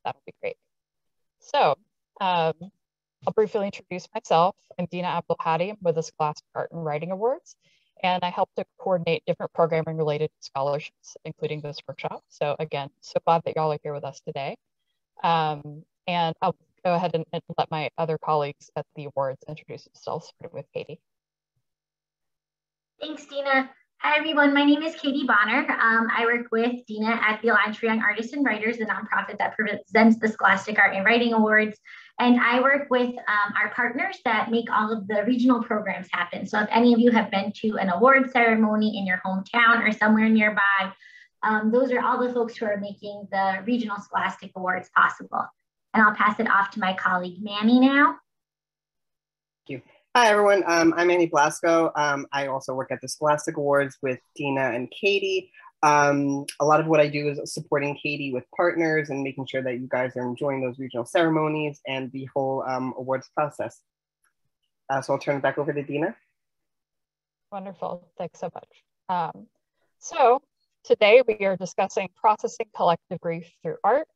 that'll be great. So I'll briefly introduce myself. I'm Dina Abdulhadi with the Scholastic Art and Writing Awards, and I help to coordinate different programming related scholarships, including this workshop. So again, so glad that y'all are here with us today. And I'll go ahead and let my other colleagues at the awards introduce themselves, starting with Katie. Thanks, Dina. Hi, everyone. My name is Katie Bonner. I work with Dina at the Alliance for Young Artists and Writers, the nonprofit that presents the Scholastic Art and Writing Awards. And I work with our partners that make all of the regional programs happen. So if any of you have been to an award ceremony in your hometown or somewhere nearby, those are all the folks who are making the regional Scholastic Awards possible. And I'll pass it off to my colleague, Manny, now. Thank you. Hi, everyone. I'm Manny Blasco. I also work at the Scholastic Awards with Dina and Katie. A lot of what I do is supporting Katie with partners and making sure that you guys are enjoying those regional ceremonies and the whole awards process. So I'll turn it back over to Dina. Wonderful. Thanks so much. So today we are discussing processing collective grief through art,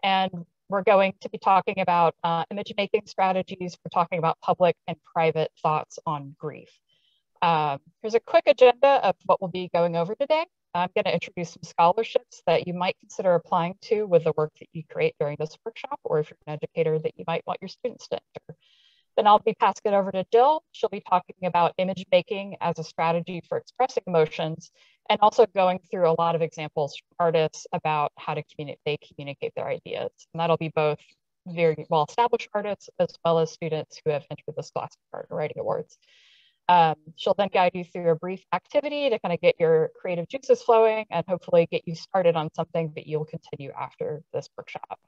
and we're going to be talking about image making strategies. We're talking about public and private thoughts on grief. Here's a quick agenda of what we'll be going over today. I'm going to introduce some scholarships that you might consider applying to with the work that you create during this workshop, or if you're an educator that you might want your students to enter. Then I'll be passing it over to Jill. She'll be talking about image making as a strategy for expressing emotions, and also going through a lot of examples from artists about how to communicate their ideas. And that'll be both very well-established artists as well as students who have entered the Scholastic Art and Writing Awards. She'll then guide you through a brief activity to kind of get your creative juices flowing and hopefully get you started on something that you'll continue after this workshop.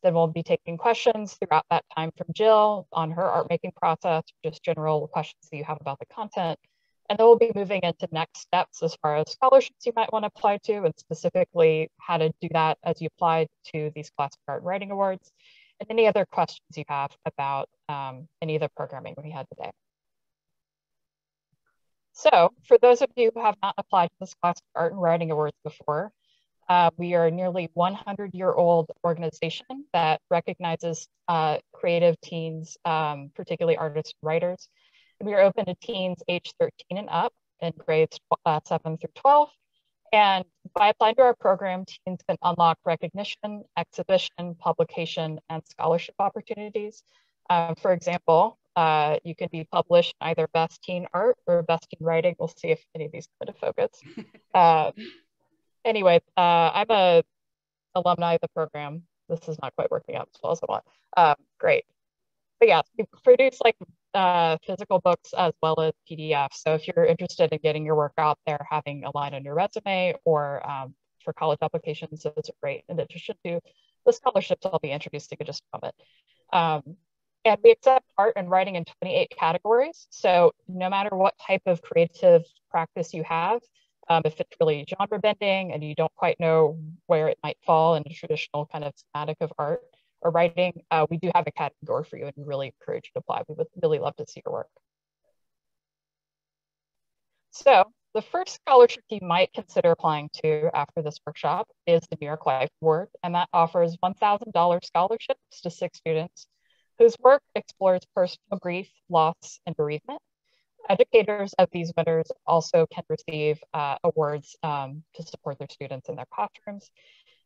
Then we'll be taking questions throughout that time from Jill on her art making process, just general questions that you have about the content. And then we'll be moving into next steps as far as scholarships you might want to apply to, and specifically how to do that as you apply to these Scholastic Art and Writing Awards, and any other questions you have about any of the programming we had today. So for those of you who have not applied to the Scholastic Art and Writing Awards before, we are a nearly 100-year-old organization that recognizes creative teens, particularly artists and writers. And we are open to teens age 13 and up in grades 7 through 12. And by applying to our program, teens can unlock recognition, exhibition, publication, and scholarship opportunities. For example, you can be published in either Best Teen Art or Best Teen Writing. We'll see if any of these come into focus. Anyway, I'm a alumni of the program. This is not quite working out as well as I want. Great. But yeah, we produce like physical books as well as PDFs. So if you're interested in getting your work out there, having a line on your resume or for college applications, those are great. In addition to the scholarships I'll be introducing in just a moment. And we accept art and writing in 28 categories. So no matter what type of creative practice you have, if it's really genre bending and you don't quite know where it might fall in a traditional kind of schematic of art or writing, we do have a category for you and we really encourage you to apply. We would really love to see your work. So the first scholarship you might consider applying to after this workshop is the New York Life Award, and that offers $1,000 scholarships to 6 students whose work explores personal grief, loss, and bereavement. Educators of these winners also can receive awards to support their students in their classrooms.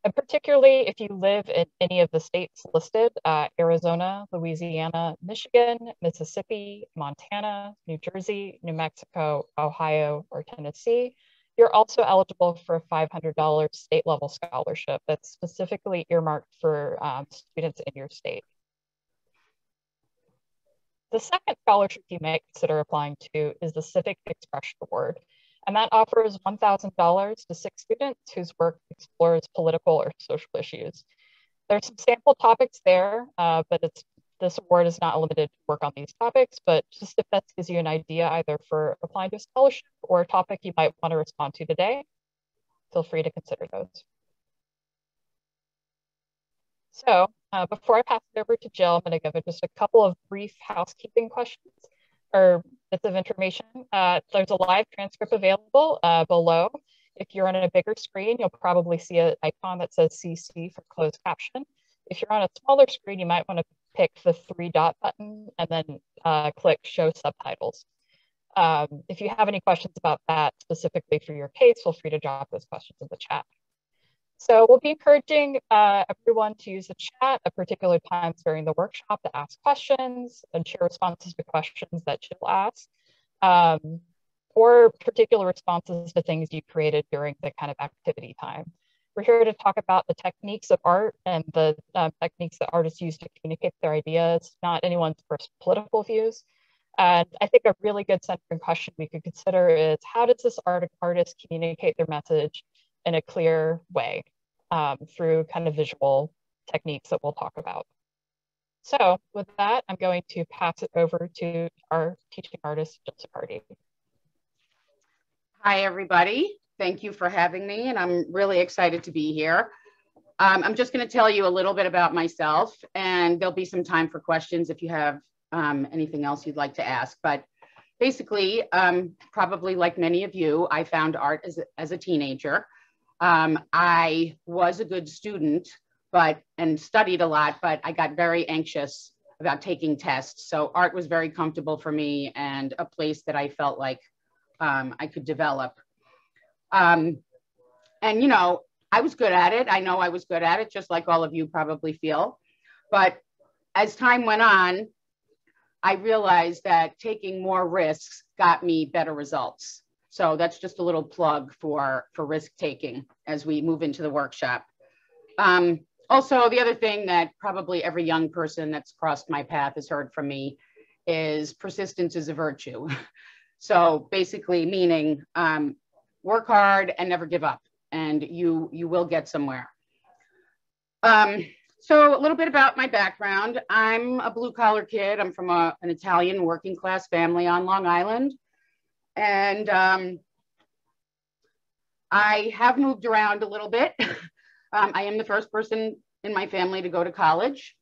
And particularly if you live in any of the states listed, Arizona, Louisiana, Michigan, Mississippi, Montana, New Jersey, New Mexico, Ohio, or Tennessee, you're also eligible for a $500 state level scholarship that's specifically earmarked for students in your state. The second scholarship you may consider applying to is the Civic Expression Award, and that offers $1,000 to 6 students whose work explores political or social issues. There's some sample topics there, but this award is not limited to work on these topics, but just if that gives you an idea either for applying to a scholarship or a topic you might want to respond to today, feel free to consider those. So before I pass it over to Jill, I'm going to give it just a couple of brief housekeeping questions or bits of information. There's a live transcript available below. If you're on a bigger screen, you'll probably see an icon that says CC for closed caption. If you're on a smaller screen, you might want to pick the 3-dot button and then click show subtitles. If you have any questions about that specifically for your case, feel free to drop those questions in the chat. So we'll be encouraging everyone to use the chat at particular times during the workshop to ask questions and share responses to questions that you'll ask, or particular responses to things you created during the kind of activity time. We're here to talk about the techniques of art and the techniques that artists use to communicate their ideas, not anyone's first political views. And I think a really good centering question we could consider is, how does this artist communicate their message in a clear way through kind of visual techniques that we'll talk about. So with that, I'm going to pass it over to our teaching artist, Jill Siccardi. Hi, everybody. Thank you for having me, and I'm really excited to be here. I'm just going to tell you a little bit about myself, and there'll be some time for questions if you have anything else you'd like to ask. But basically, probably like many of you, I found art as a teenager. I was a good student, and studied a lot, but I got very anxious about taking tests. So art was very comfortable for me and a place that I felt like I could develop. And, you know, I was good at it. I know I was good at it, just like all of you probably feel. But as time went on, I realized that taking more risks got me better results. So that's just a little plug for risk taking as we move into the workshop. Also, the other thing that probably every young person that's crossed my path has heard from me is persistence is a virtue. So basically meaning work hard and never give up, and you will get somewhere. So a little bit about my background. I'm a blue collar kid. I'm from an Italian working class family on Long Island. And I have moved around a little bit. I am the first person in my family to go to college.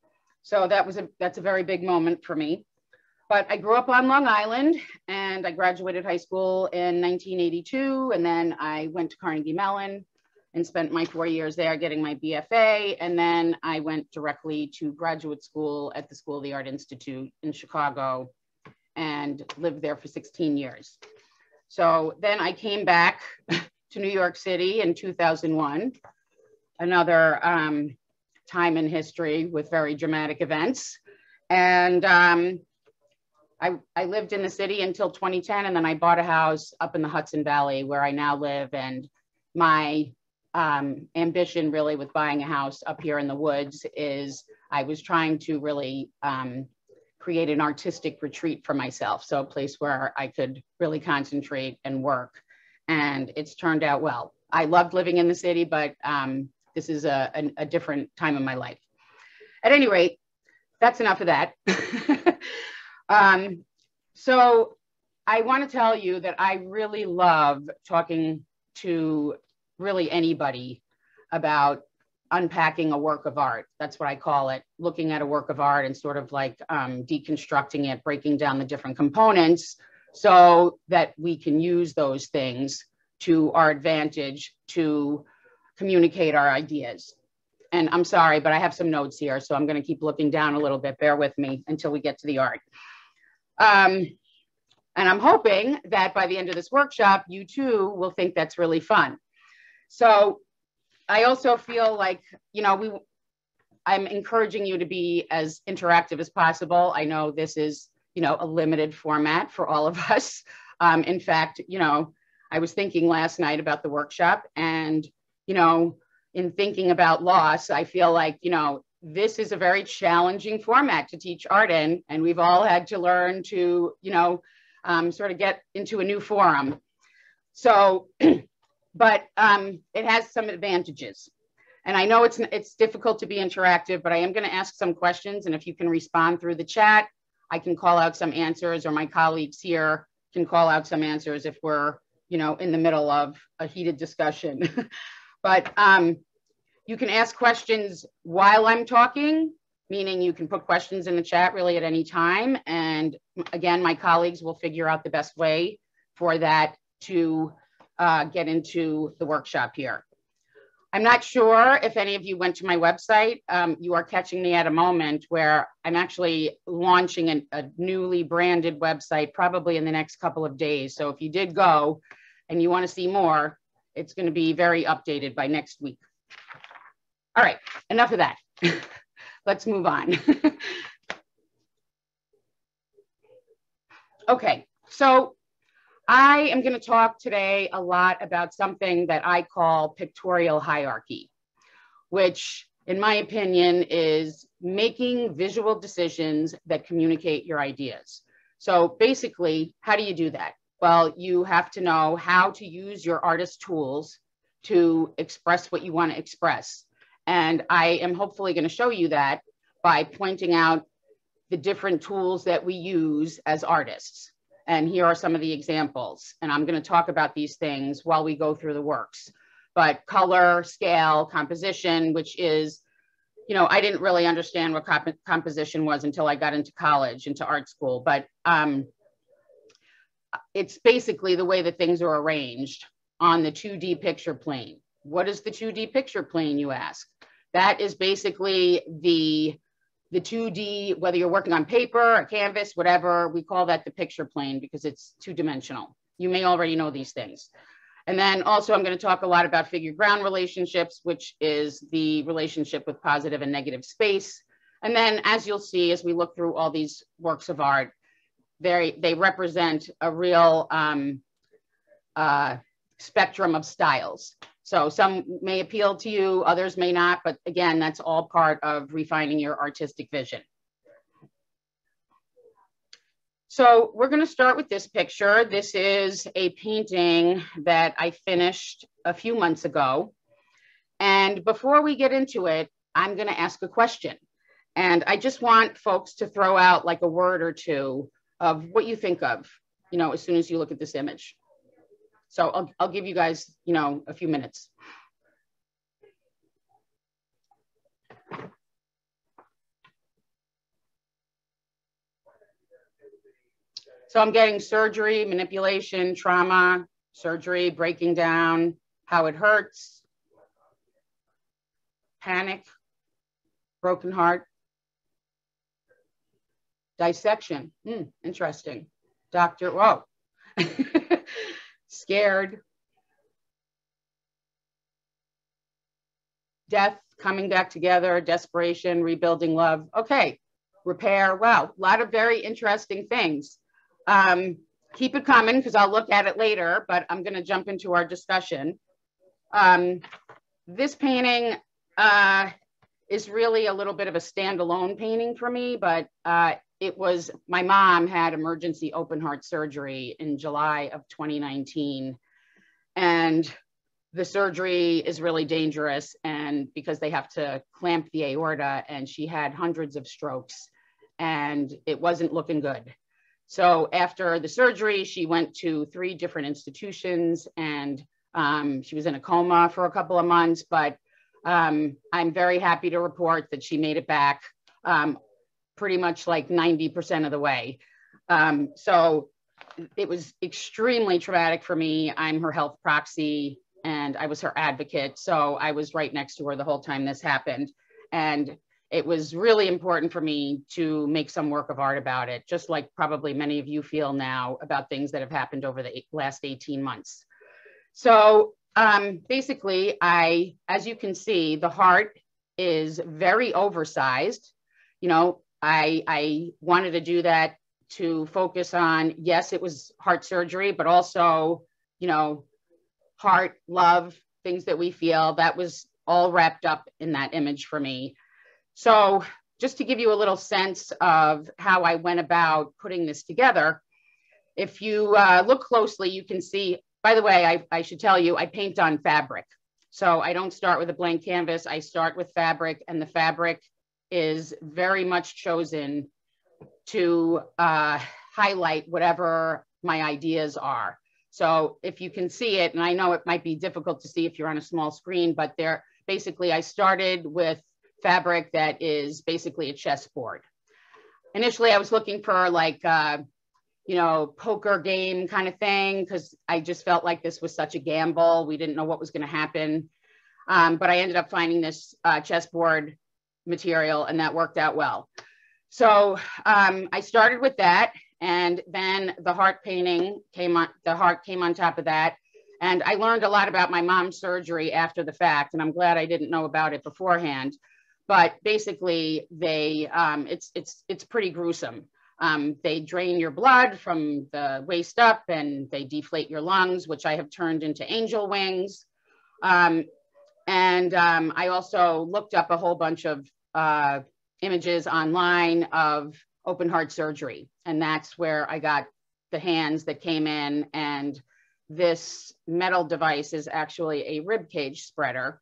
So that's a very big moment for me. But I grew up on Long Island, and I graduated high school in 1982. And then I went to Carnegie Mellon and spent my 4 years there getting my BFA. And then I went directly to graduate school at the School of the Art Institute in Chicago and lived there for 16 years. So then I came back to New York City in 2001, another time in history with very dramatic events. And I lived in the city until 2010, and then I bought a house up in the Hudson Valley where I now live. And my ambition really with buying a house up here in the woods is I was trying to really create an artistic retreat for myself. So a place where I could really concentrate and work. And it's turned out well. I loved living in the city, but this is a different time in my life. At any rate, that's enough of that. So I want to tell you that I really love talking to really anybody about unpacking a work of art. That's what I call it, looking at a work of art and sort of like deconstructing it, breaking down the different components so that we can use those things to our advantage to communicate our ideas. And I'm sorry, but I have some notes here, so I'm going to keep looking down a little bit. Bear with me until we get to the art. And I'm hoping that by the end of this workshop, you too will think that's really fun. So I also feel like, you know, I'm encouraging you to be as interactive as possible. I know this is, you know, a limited format for all of us. In fact, you know, I was thinking last night about the workshop, and, you know, in thinking about loss, I feel like, you know, this is a very challenging format to teach art in, and we've all had to learn to, you know, sort of get into a new forum. So, but it has some advantages. And I know it's difficult to be interactive, but I am going to ask some questions. And if you can respond through the chat, I can call out some answers, or my colleagues here can call out some answers if we're, you know, in the middle of a heated discussion. But you can ask questions while I'm talking, meaning you can put questions in the chat really at any time. And again, my colleagues will figure out the best way for that to get into the workshop here. I'm not sure if any of you went to my website. You are catching me at a moment where I'm actually launching a newly branded website probably in the next couple of days. So if you did go and you want to see more, it's going to be very updated by next week. All right, enough of that. Let's move on. Okay, so I am going to talk today a lot about something that I call pictorial hierarchy, which in my opinion is making visual decisions that communicate your ideas. So basically, how do you do that? Well, you have to know how to use your artist tools to express what you want to express. And I am hopefully going to show you that by pointing out the different tools that we use as artists. And here are some of the examples. And I'm going to talk about these things while we go through the works. But color, scale, composition, which is, you know, I didn't really understand what composition was until I got into college, into art school. But it's basically the way that things are arranged on the 2D picture plane. What is the 2D picture plane, you ask? That is basically the 2D, whether you're working on paper, a canvas, whatever, we call that the picture plane because it's two-dimensional. You may already know these things. And then also I'm going to talk a lot about figure-ground relationships, which is the relationship with positive and negative space. And then as you'll see, as we look through all these works of art, they represent a real spectrum of styles. So some may appeal to you, others may not, but again, that's all part of refining your artistic vision. So we're going to start with this picture. This is a painting that I finished a few months ago. And before we get into it, I'm going to ask a question. And I just want folks to throw out like a word or two of what you think of, you know, as soon as you look at this image. So I'll give you guys, you know, a few minutes. So I'm getting surgery, manipulation, trauma, surgery, breaking down, how it hurts, panic, broken heart, dissection, interesting, doctor, whoa. Scared, death, coming back together, desperation, rebuilding love. Okay, repair. Wow, a lot of very interesting things. Keep it coming because I'll look at it later, but I'm going to jump into our discussion. This painting is really a little bit of a standalone painting for me, but it was, my mom had emergency open heart surgery in July of 2019. And the surgery is really dangerous, and because they have to clamp the aorta, and she had hundreds of strokes and it wasn't looking good. So after the surgery, she went to 3 different institutions and she was in a coma for a couple of months, but I'm very happy to report that she made it back. Pretty much like 90% of the way. So it was extremely traumatic for me. I'm her health proxy and I was her advocate. So I was right next to her the whole time this happened. And it was really important for me to make some work of art about it, just like probably many of you feel now about things that have happened over the last 18 months. So basically, as you can see, the heart is very oversized. You know, I wanted to do that to focus on, yes, it was heart surgery, but also, you know, heart, love, things that we feel, that was all wrapped up in that image for me. So just to give you a little sense of how I went about putting this together, if you look closely, you can see, by the way, I should tell you, I paint on fabric. So I don't start with a blank canvas, I start with fabric, and the fabric is very much chosen to highlight whatever my ideas are. So if you can see it, and I know it might be difficult to see if you're on a small screen, but there, basically I started with fabric that is basically a chessboard. Initially I was looking for like, you know, poker game kind of thing, because I just felt like this was such a gamble. We didn't know what was going to happen. But I ended up finding this chessboard material, and that worked out well. So I started with that, and then the heart painting came on, the heart came on top of that. And I learned a lot about my mom's surgery after the fact, and I'm glad I didn't know about it beforehand. But basically, they it's pretty gruesome. They drain your blood from the waist up, and they deflate your lungs, which I have turned into angel wings. I also looked up a whole bunch of images online of open heart surgery, and that's where I got the hands that came in. And this metal device is actually a rib cage spreader.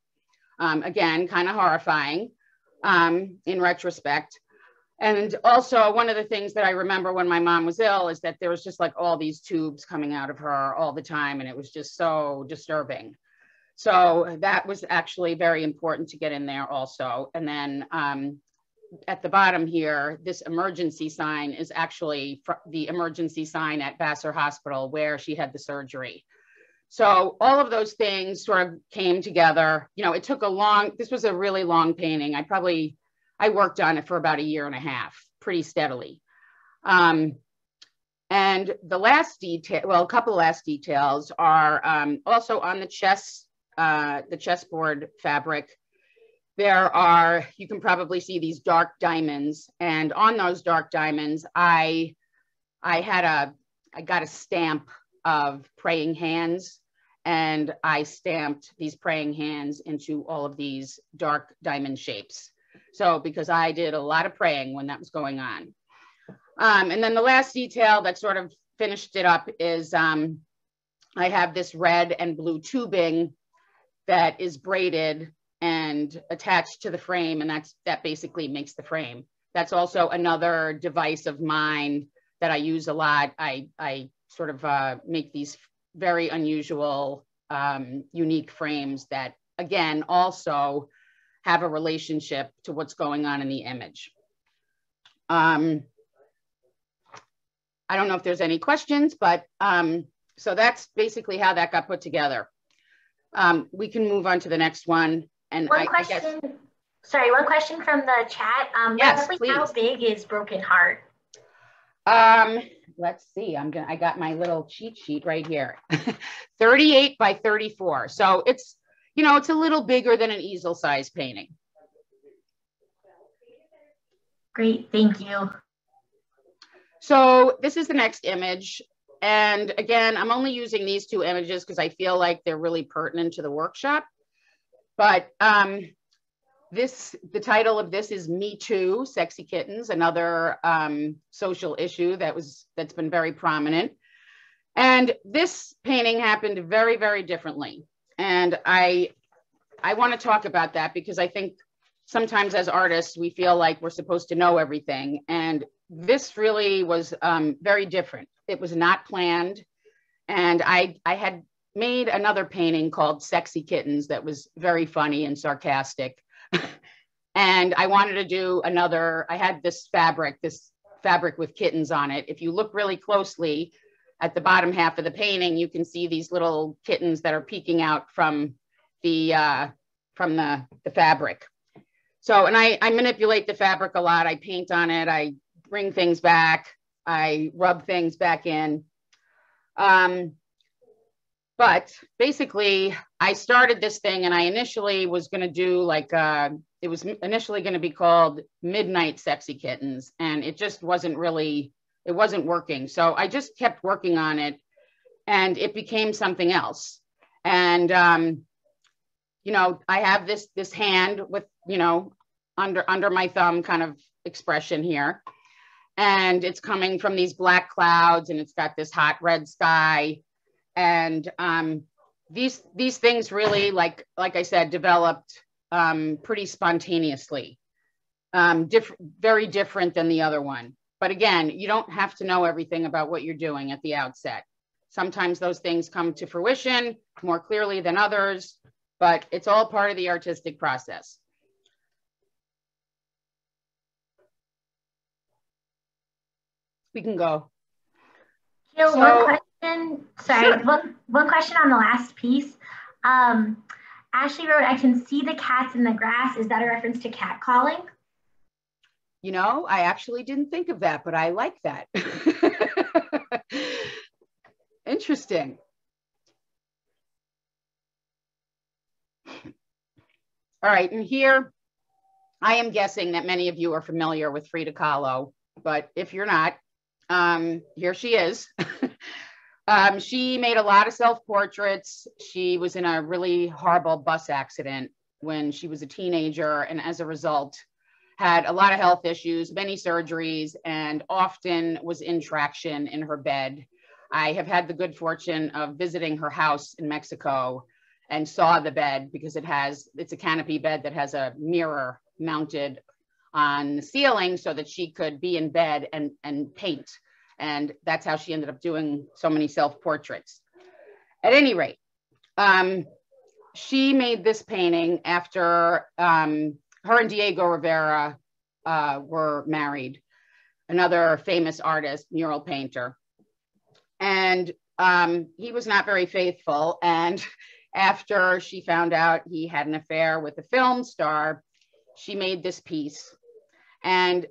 Again, kind of horrifying in retrospect. And also, one of the things that I remember when my mom was ill is that there was just like all these tubes coming out of her all the time, and it was just so disturbing. So that was actually very important to get in there also. And then at the bottom here, this emergency sign is actually the emergency sign at Vassar Hospital where she had the surgery. So all of those things sort of came together. You know, it took this was a really long painting. I worked on it for about 1.5 years, pretty steadily. And the last detail, well, a couple of last details are also on the chessboard fabric. There are, you can probably see these dark diamonds, and on those dark diamonds, I got a stamp of praying hands, and I stamped these praying hands into all of these dark diamond shapes. So because I did a lot of praying when that was going on. And then the last detail that sort of finished it up is I have this red and blue tubing that is braided and attached to the frame, and that basically makes the frame. That's also another device of mine that I use a lot. I sort of make these very unusual, unique frames that, again, also have a relationship to what's going on in the image. I don't know if there's any questions, but so that's basically how that got put together. We can move on to the next one. And one question from the chat. Yes, roughly please. How big is Broken Heart? Let's see, I got my little cheat sheet right here. 38 by 34. So it's, you know, it's a little bigger than an easel size painting. Great, thank you. So this is the next image. And again, I'm only using these 2 images because I feel like they're really pertinent to the workshop. But the title of this is Me Too, Sexy Kittens, another social issue that's been very prominent. And this painting happened very, very differently. And I want to talk about that because I think sometimes as artists, we feel like we're supposed to know everything. And this really was very different. It was not planned. And I had made another painting called Sexy Kittens that was very funny and sarcastic. And I wanted to do another, I had this fabric with kittens on it. If you look really closely at the bottom half of the painting, you can see these little kittens that are peeking out from the fabric. So, and I manipulate the fabric a lot. I paint on it, I bring things back, I rub things back in. But basically, I started this thing and I initially was going to do like, it was initially going to be called Midnight Sexy Kittens. And it just wasn't really, it wasn't working. So I just kept working on it and it became something else. And, you know, I have this hand with, you know, under my thumb kind of expression here. And it's coming from these black clouds and it's got this hot red sky. And these things really, like I said, developed pretty spontaneously, very different than the other one. But again, you don't have to know everything about what you're doing at the outset. Sometimes those things come to fruition more clearly than others, but it's all part of the artistic process. We can go. Gil, So, one question. Sorry, sure. one question on the last piece. Ashley wrote, "I can see the cats in the grass." Is that a reference to cat calling? You know, I actually didn't think of that, but I like that. Interesting. All right, and here I am guessing that many of you are familiar with Frida Kahlo, but if you're not, here she is. She made a lot of self-portraits. She was in a really horrible bus accident when she was a teenager, and as a result, had a lot of health issues, many surgeries, and often was in traction in her bed. I have had the good fortune of visiting her house in Mexico and saw the bed because it's a canopy bed that has a mirror mounted on the ceiling so that she could be in bed and paint. And that's how she ended up doing so many self-portraits. At any rate, she made this painting after her and Diego Rivera were married, another famous artist, mural painter. And he was not very faithful. And after she found out he had an affair with a film star, she made this piece. And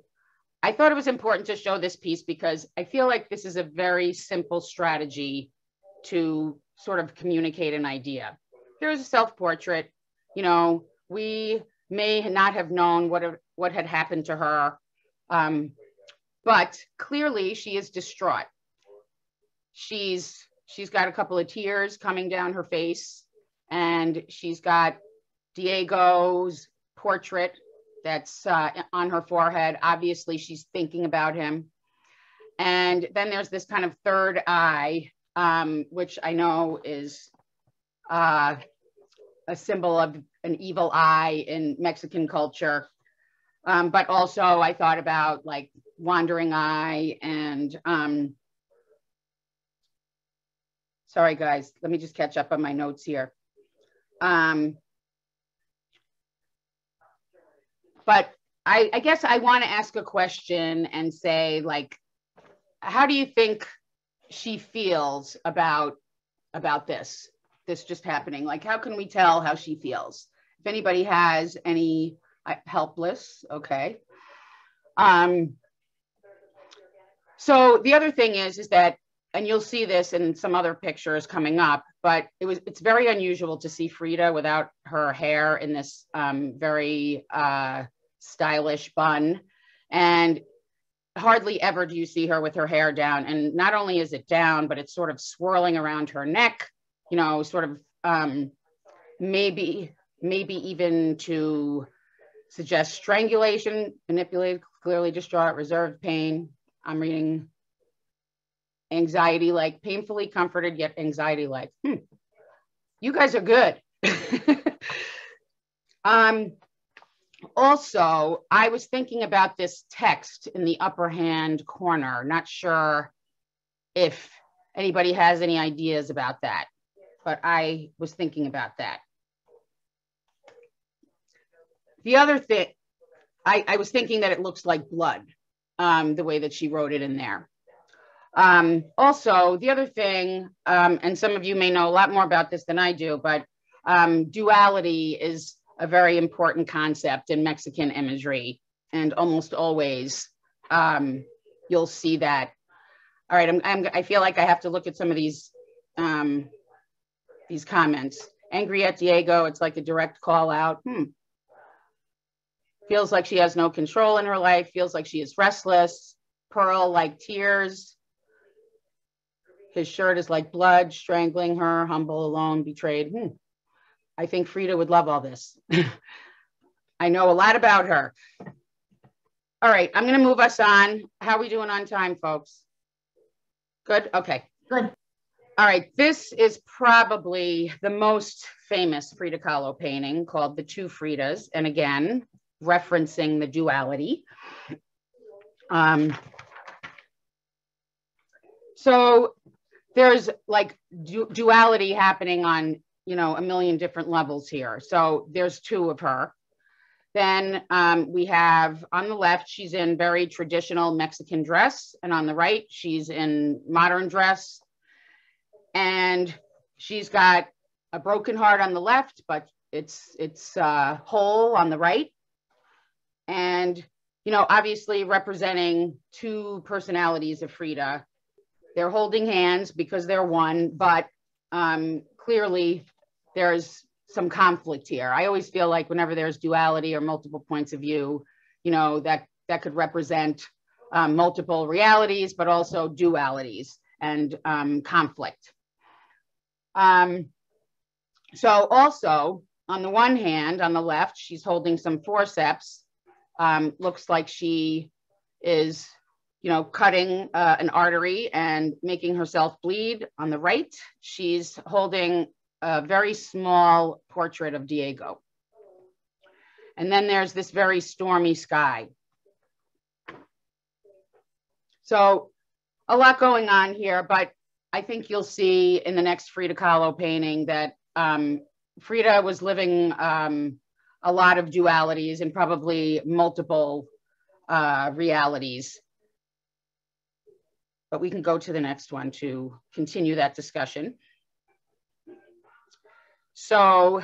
I thought it was important to show this piece because I feel like this is a very simple strategy to sort of communicate an idea. Here's a self-portrait. You know, we may not have known what had happened to her, but clearly she is distraught. She's got a couple of tears coming down her face, and she's got Diego's portrait that's on her forehead. Obviously, she's thinking about him. And then there's this kind of third eye, which I know is a symbol of an evil eye in Mexican culture. But also I thought about like wandering eye and, sorry guys, let me just catch up on my notes here. But I guess I want to ask a question and say, like, how do you think she feels about this just happening? Like, how can we tell how she feels? If anybody has any, helpless, okay. So the other thing is that, and you'll see this in some other pictures coming up, but it's very unusual to see Frida without her hair in this very stylish bun. And hardly ever do you see her with her hair down. And not only is it down, but it's sort of swirling around her neck, you know, sort of maybe even to suggest strangulation, manipulated, clearly distraught, reserved pain. I'm reading anxiety-like, painfully comforted, yet anxiety-like. You guys are good. Also, I was thinking about this text in the upper hand corner. Not sure if anybody has any ideas about that, but I was thinking about that. The other thing, I was thinking that it looks like blood, the way that she wrote it in there. Also, the other thing, and some of you may know a lot more about this than I do, but duality is a very important concept in Mexican imagery, and almost always you'll see that. All right, I feel like I have to look at some of these comments. Angry at Diego, it's like a direct call out. Feels like she has no control in her life, feels like she is restless. Pearl, like tears. His shirt is like blood, strangling her, humble, alone, betrayed. I think Frida would love all this. I know a lot about her. All right, I'm going to move us on. How are we doing on time, folks? Good? Okay. Good. All right, this is probably the most famous Frida Kahlo painting, called The Two Fridas. And again, referencing the duality. So there's like duality happening on, you know, a million different levels here. So there's two of her. Then we have on the left, she's in very traditional Mexican dress. And on the right, she's in modern dress. And she's got a broken heart on the left, but it's whole on the right. And, you know, obviously representing two personalities of Frida. They're holding hands because they're one, but clearly there's some conflict here. I always feel like whenever there's duality or multiple points of view, you know, that could represent multiple realities, but also dualities and conflict. So also on the one hand, on the left, she's holding some forceps. Looks like she is, you know, cutting an artery and making herself bleed. On the right, she's holding a very small portrait of Diego. And then there's this very stormy sky. So a lot going on here, but I think you'll see in the next Frida Kahlo painting that Frida was living a lot of dualities and probably multiple realities. But we can go to the next one to continue that discussion. So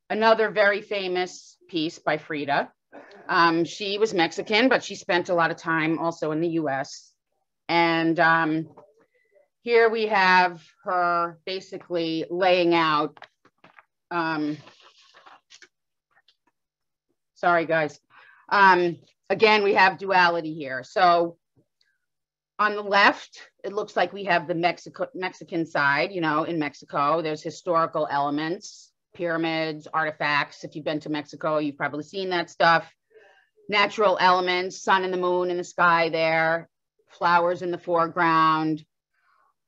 another very famous piece by Frida. She was Mexican, but she spent a lot of time also in the US. And here we have her basically laying out, sorry guys. Again, we have duality here. So on the left, it looks like we have the Mexican side, you know, in Mexico, there's historical elements, pyramids, artifacts. If you've been to Mexico, you've probably seen that stuff. Natural elements, sun and the moon in the sky there, flowers in the foreground.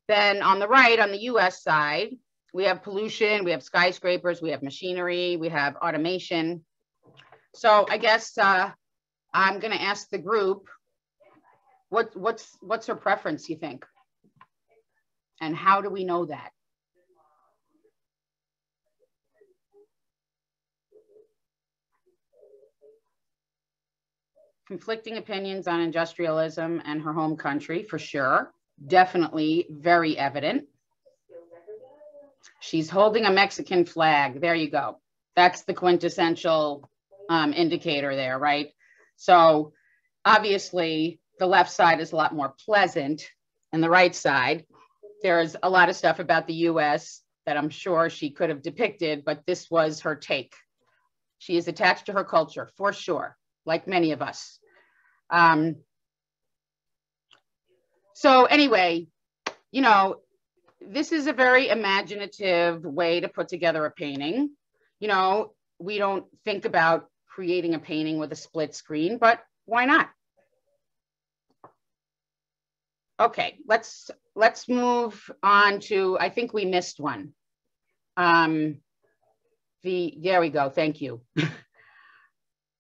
Then on the right, on the US side, we have pollution, we have skyscrapers, we have machinery, we have automation. So I guess I'm gonna ask the group, what's her preference, you think? And how do we know that? Conflicting opinions on industrialism and her home country, for sure. Definitely very evident. She's holding a Mexican flag. There you go. That's the quintessential indicator there, right? So obviously the left side is a lot more pleasant and the right side. There's a lot of stuff about the US that I'm sure she could have depicted, but this was her take. She is attached to her culture, for sure, like many of us. So anyway, you know, this is a very imaginative way to put together a painting. You know, we don't think about creating a painting with a split screen, but why not? Okay, let's move on to, I think we missed one. There we go, thank you.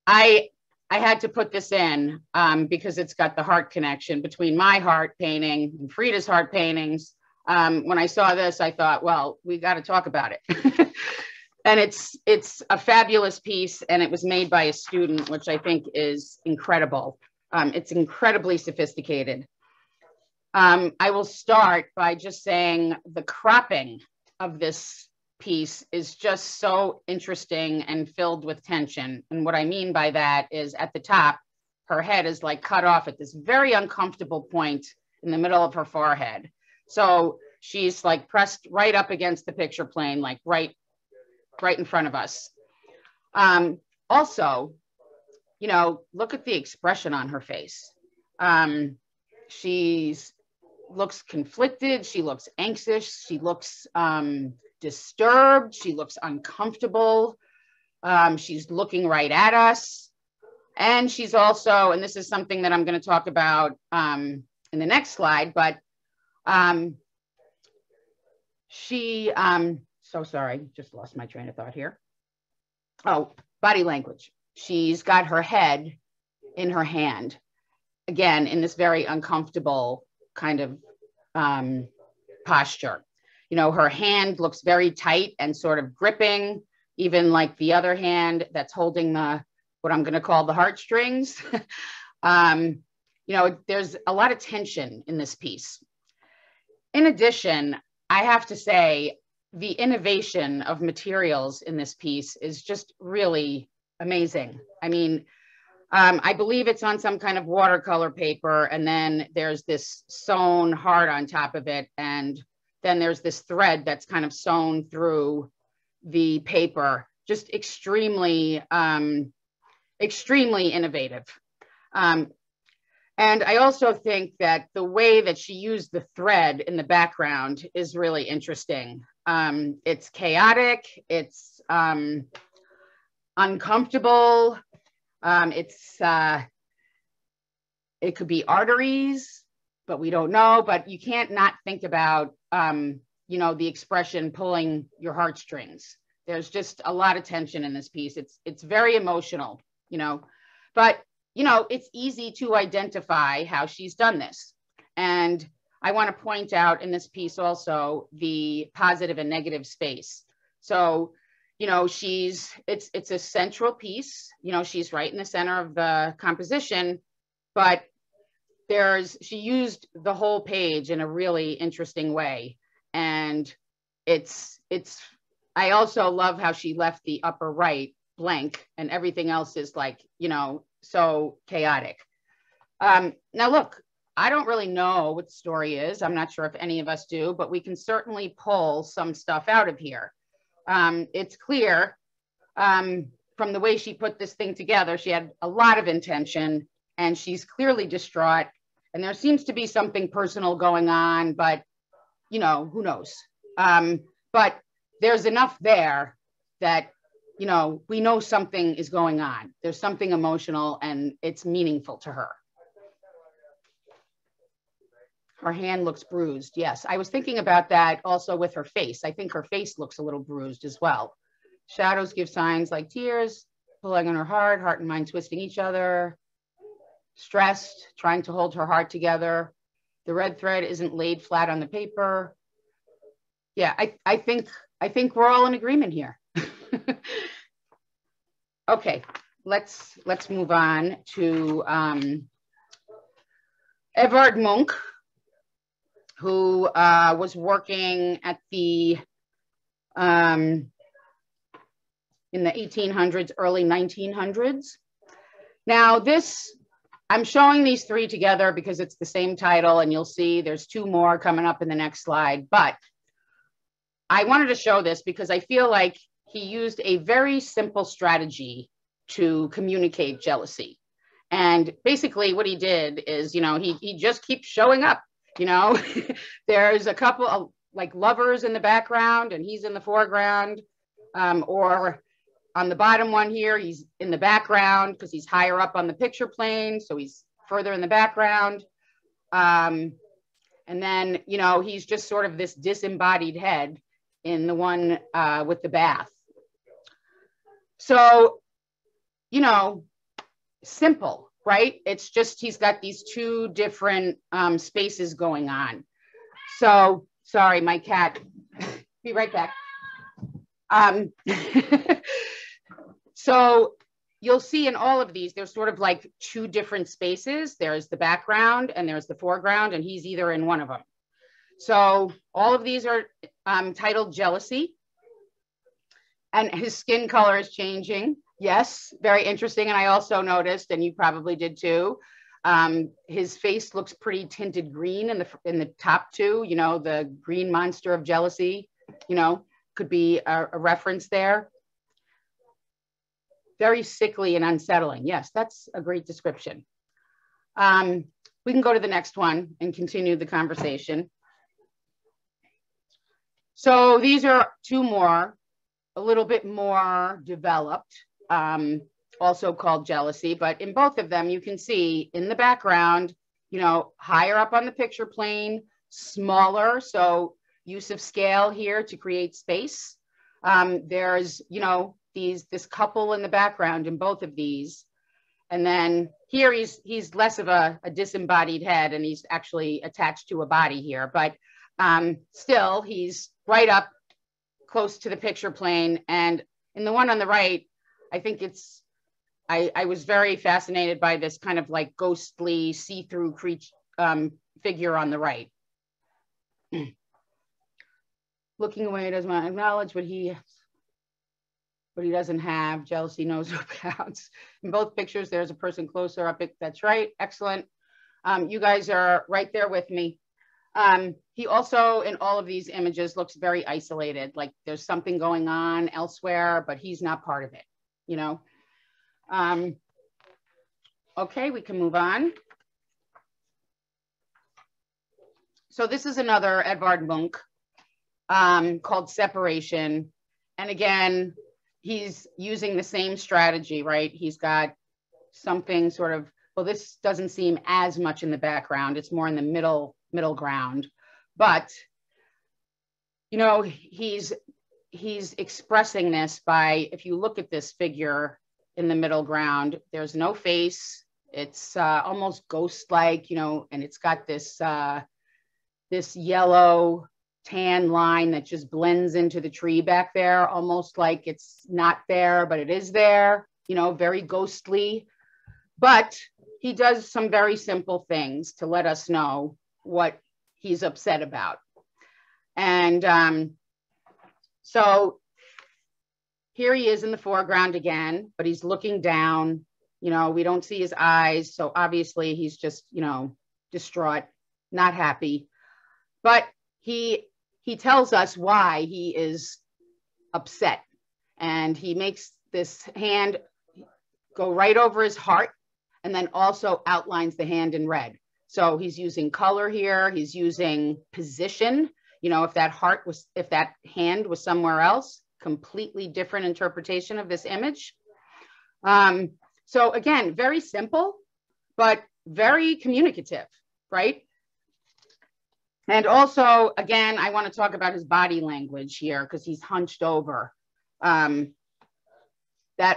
I had to put this in because it's got the heart connection between my heart painting and Frida's heart paintings. When I saw this, I thought, well, we got to talk about it. And it's a fabulous piece, and it was made by a student, which I think is incredible. It's incredibly sophisticated. I will start by just saying the cropping of this piece is just so interesting and filled with tension. And what I mean by that is at the top, her head is like cut off at this very uncomfortable point in the middle of her forehead. So she's like pressed right up against the picture plane, like right in front of us. Also, you know, look at the expression on her face. She's looks conflicted. She looks anxious. She looks disturbed. She looks uncomfortable. She's looking right at us. And she's also, and this is something that I'm going to talk about in the next slide, but so sorry, just lost my train of thought here. Oh, body language. She's got her head in her hand, again, in this very uncomfortable kind of posture. You know, her hand looks very tight and sort of gripping. even like the other hand that's holding what I'm going to call the heartstrings. There's a lot of tension in this piece. In addition, I have to say the innovation of materials in this piece is just really amazing. I mean, I believe it's on some kind of watercolor paper, and then there's this sewn heart on top of it, and then there's this thread that's kind of sewn through the paper. Just extremely, extremely innovative. And I also think that the way that she used the thread in the background is really interesting. It's chaotic, it's uncomfortable, it could be arteries, but we don't know, but you can't not think about, the expression pulling your heartstrings. There's just a lot of tension in this piece. It's very emotional, but it's easy to identify how she's done this. And I want to point out in this piece also the positive and negative space. So, it's a central piece, she's right in the center of the composition, but she used the whole page in a really interesting way. And I also love how she left the upper right blank and everything else is like, so chaotic. Now look, I don't really know what the story is. I'm not sure if any of us do, but we can certainly pull some stuff out of here. It's clear from the way she put this thing together, she had a lot of intention and she's clearly distraught and there seems to be something personal going on, but who knows? But there's enough there that we know something is going on. There's something emotional and it's meaningful to her. Her hand looks bruised. Yes, I was thinking about that also with her face. I think her face looks a little bruised as well. Shadows give signs like tears, pulling on her heart and mind twisting each other, stressed, trying to hold her heart together. The red thread isn't laid flat on the paper. Yeah, I think we're all in agreement here. Okay, let's move on to Edvard Munch, who was working at in the 1800s, early 1900s. Now I'm showing these three together because it's the same title and you'll see there's two more coming up in the next slide, but I wanted to show this because I feel like he used a very simple strategy to communicate jealousy. And basically what he did is, he just keeps showing up, there's a couple of like lovers in the background and he's in the foreground, or on the bottom one here, he's in the background because he's higher up on the picture plane. So he's further in the background. And then, he's just sort of this disembodied head in the one with the bath. So, simple, right? It's just, he's got these two different spaces going on. So, sorry, my cat, be right back. So you'll see in all of these, there's sort of like two different spaces. There's the background and there's the foreground, and he's either in one of them. So all of these are titled Jealousy. And his skin color is changing. Yes, very interesting. And I also noticed, and you probably did too, his face looks pretty tinted green in the top two, the green monster of jealousy, could be a reference there. Very sickly and unsettling. Yes, that's a great description. We can go to the next one and continue the conversation. So these are two more, a little bit more developed, also called Jealousy, but in both of them, you can see in the background, higher up on the picture plane, smaller. So use of scale here to create space. There's, this couple in the background in both of these. And then here he's less of a disembodied head and he's actually attached to a body here, but still he's right up close to the picture plane. And in the one on the right, I think it's, I was very fascinated by this kind of like ghostly see-through creature figure on the right. Looking away, does not acknowledge what he doesn't have. Jealousy knows who counts. In both pictures, there's a person closer up. That's right. Excellent. You guys are right there with me. He also, in all of these images, looks very isolated, like there's something going on elsewhere, but he's not part of it, you know? Okay, we can move on. So this is another Edvard Munch called Separation. And again, he's using the same strategy, right? He's got something sort of, well, this doesn't seem as much in the background. It's more in the middle ground. But, you know, he's expressing this by, if you look at this figure in the middle ground, there's no face. It's almost ghost-like, you know, and it's got this, this yellow tan line that just blends into the tree back there, almost like it's not there, but it is there, you know, very ghostly. But he does some very simple things to let us know what he's upset about. And so here he is in the foreground again, but he's looking down, you know, we don't see his eyes. So obviously he's just, you know, distraught, not happy, but he tells us why he is upset. And he makes this hand go right over his heart and then also outlines the hand in red. So he's using color here. He's using position. You know, if that hand was somewhere else, completely different interpretation of this image. So again, very simple, but very communicative, right? And also, again, I want to talk about his body language here because he's hunched over. That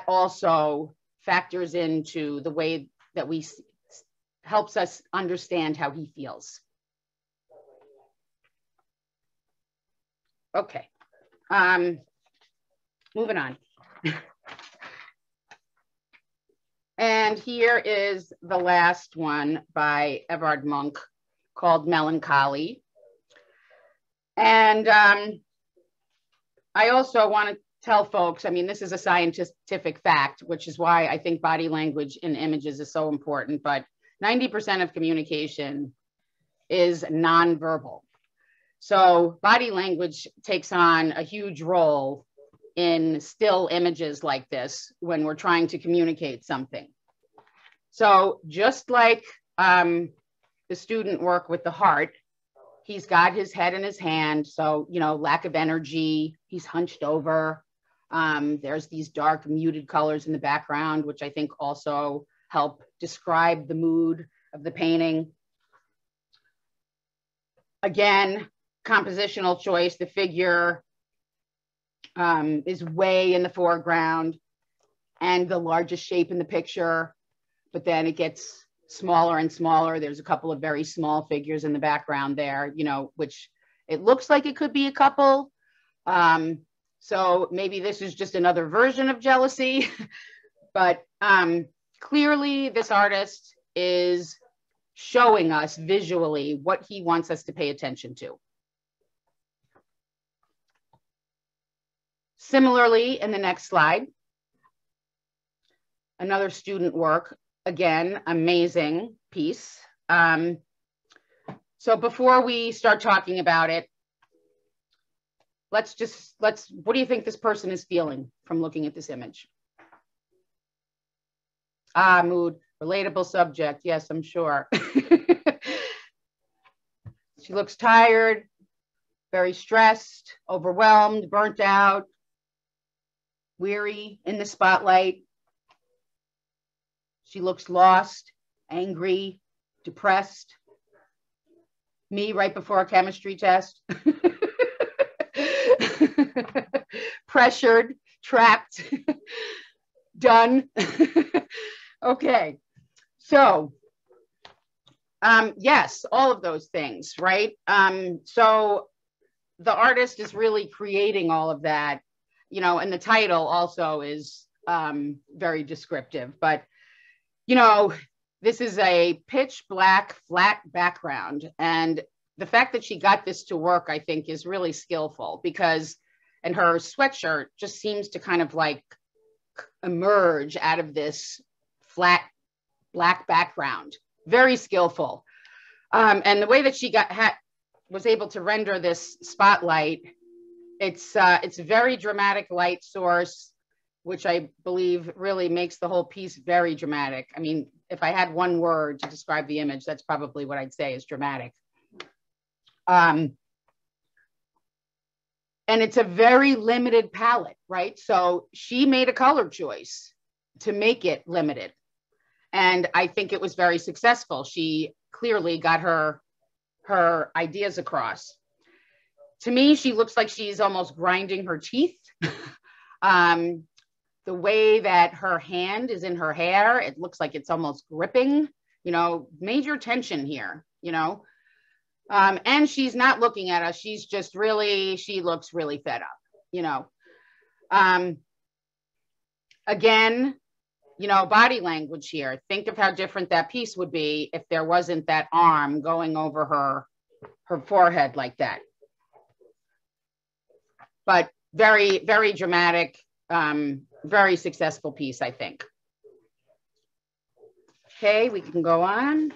also factors into the way that helps us understand how he feels. Okay, moving on. And here is the last one by Edvard Munch called Melancholy. And I also want to tell folks, I mean, this is a scientific fact, which is why I think body language in images is so important, but 90% of communication is nonverbal. So body language takes on a huge role in still images like this when we're trying to communicate something. So just like the student work with the heart, he's got his head in his hand. So, you know, lack of energy, he's hunched over. There's these dark muted colors in the background, which I think also help describe the mood of the painting. Again, compositional choice, the figure is way in the foreground and the largest shape in the picture, but then it gets smaller and smaller. There's a couple of very small figures in the background there, you know, which it looks like it could be a couple. So maybe this is just another version of jealousy, but clearly this artist is showing us visually what he wants us to pay attention to. Similarly, in the next slide, another student work, again, amazing piece. So before we start talking about it, what do you think this person is feeling from looking at this image? Mood, relatable subject. Yes, I'm sure. She looks tired, very stressed, overwhelmed, burnt out, weary, in the spotlight. She looks lost, angry, depressed. Me right before a chemistry test. Pressured, trapped, done. Okay, so yes, all of those things, right? So the artist is really creating all of that you know, and the title also is very descriptive, but, you know, this is a pitch black flat background. And the fact that she got this to work, I think, is really skillful because, and her sweatshirt just seems to kind of like emerge out of this flat black background. Very skillful. And the way that she was able to render this spotlight, it's a very dramatic light source, which I believe really makes the whole piece very dramatic. I mean, if I had one word to describe the image, that's probably what I'd say is dramatic. And it's a very limited palette, right? So she made a color choice to make it limited. And I think it was very successful. She clearly got her ideas across. To me, she looks like she's almost grinding her teeth. The way that her hand is in her hair, it looks like it's almost gripping, you know, major tension here, you know. And she's not looking at us. She's just really, she looks really fed up, you know. Again, you know, body language here. Think of how different that piece would be if there wasn't that arm going over her forehead like that. But very, very dramatic, very successful piece, I think. Okay, we can go on.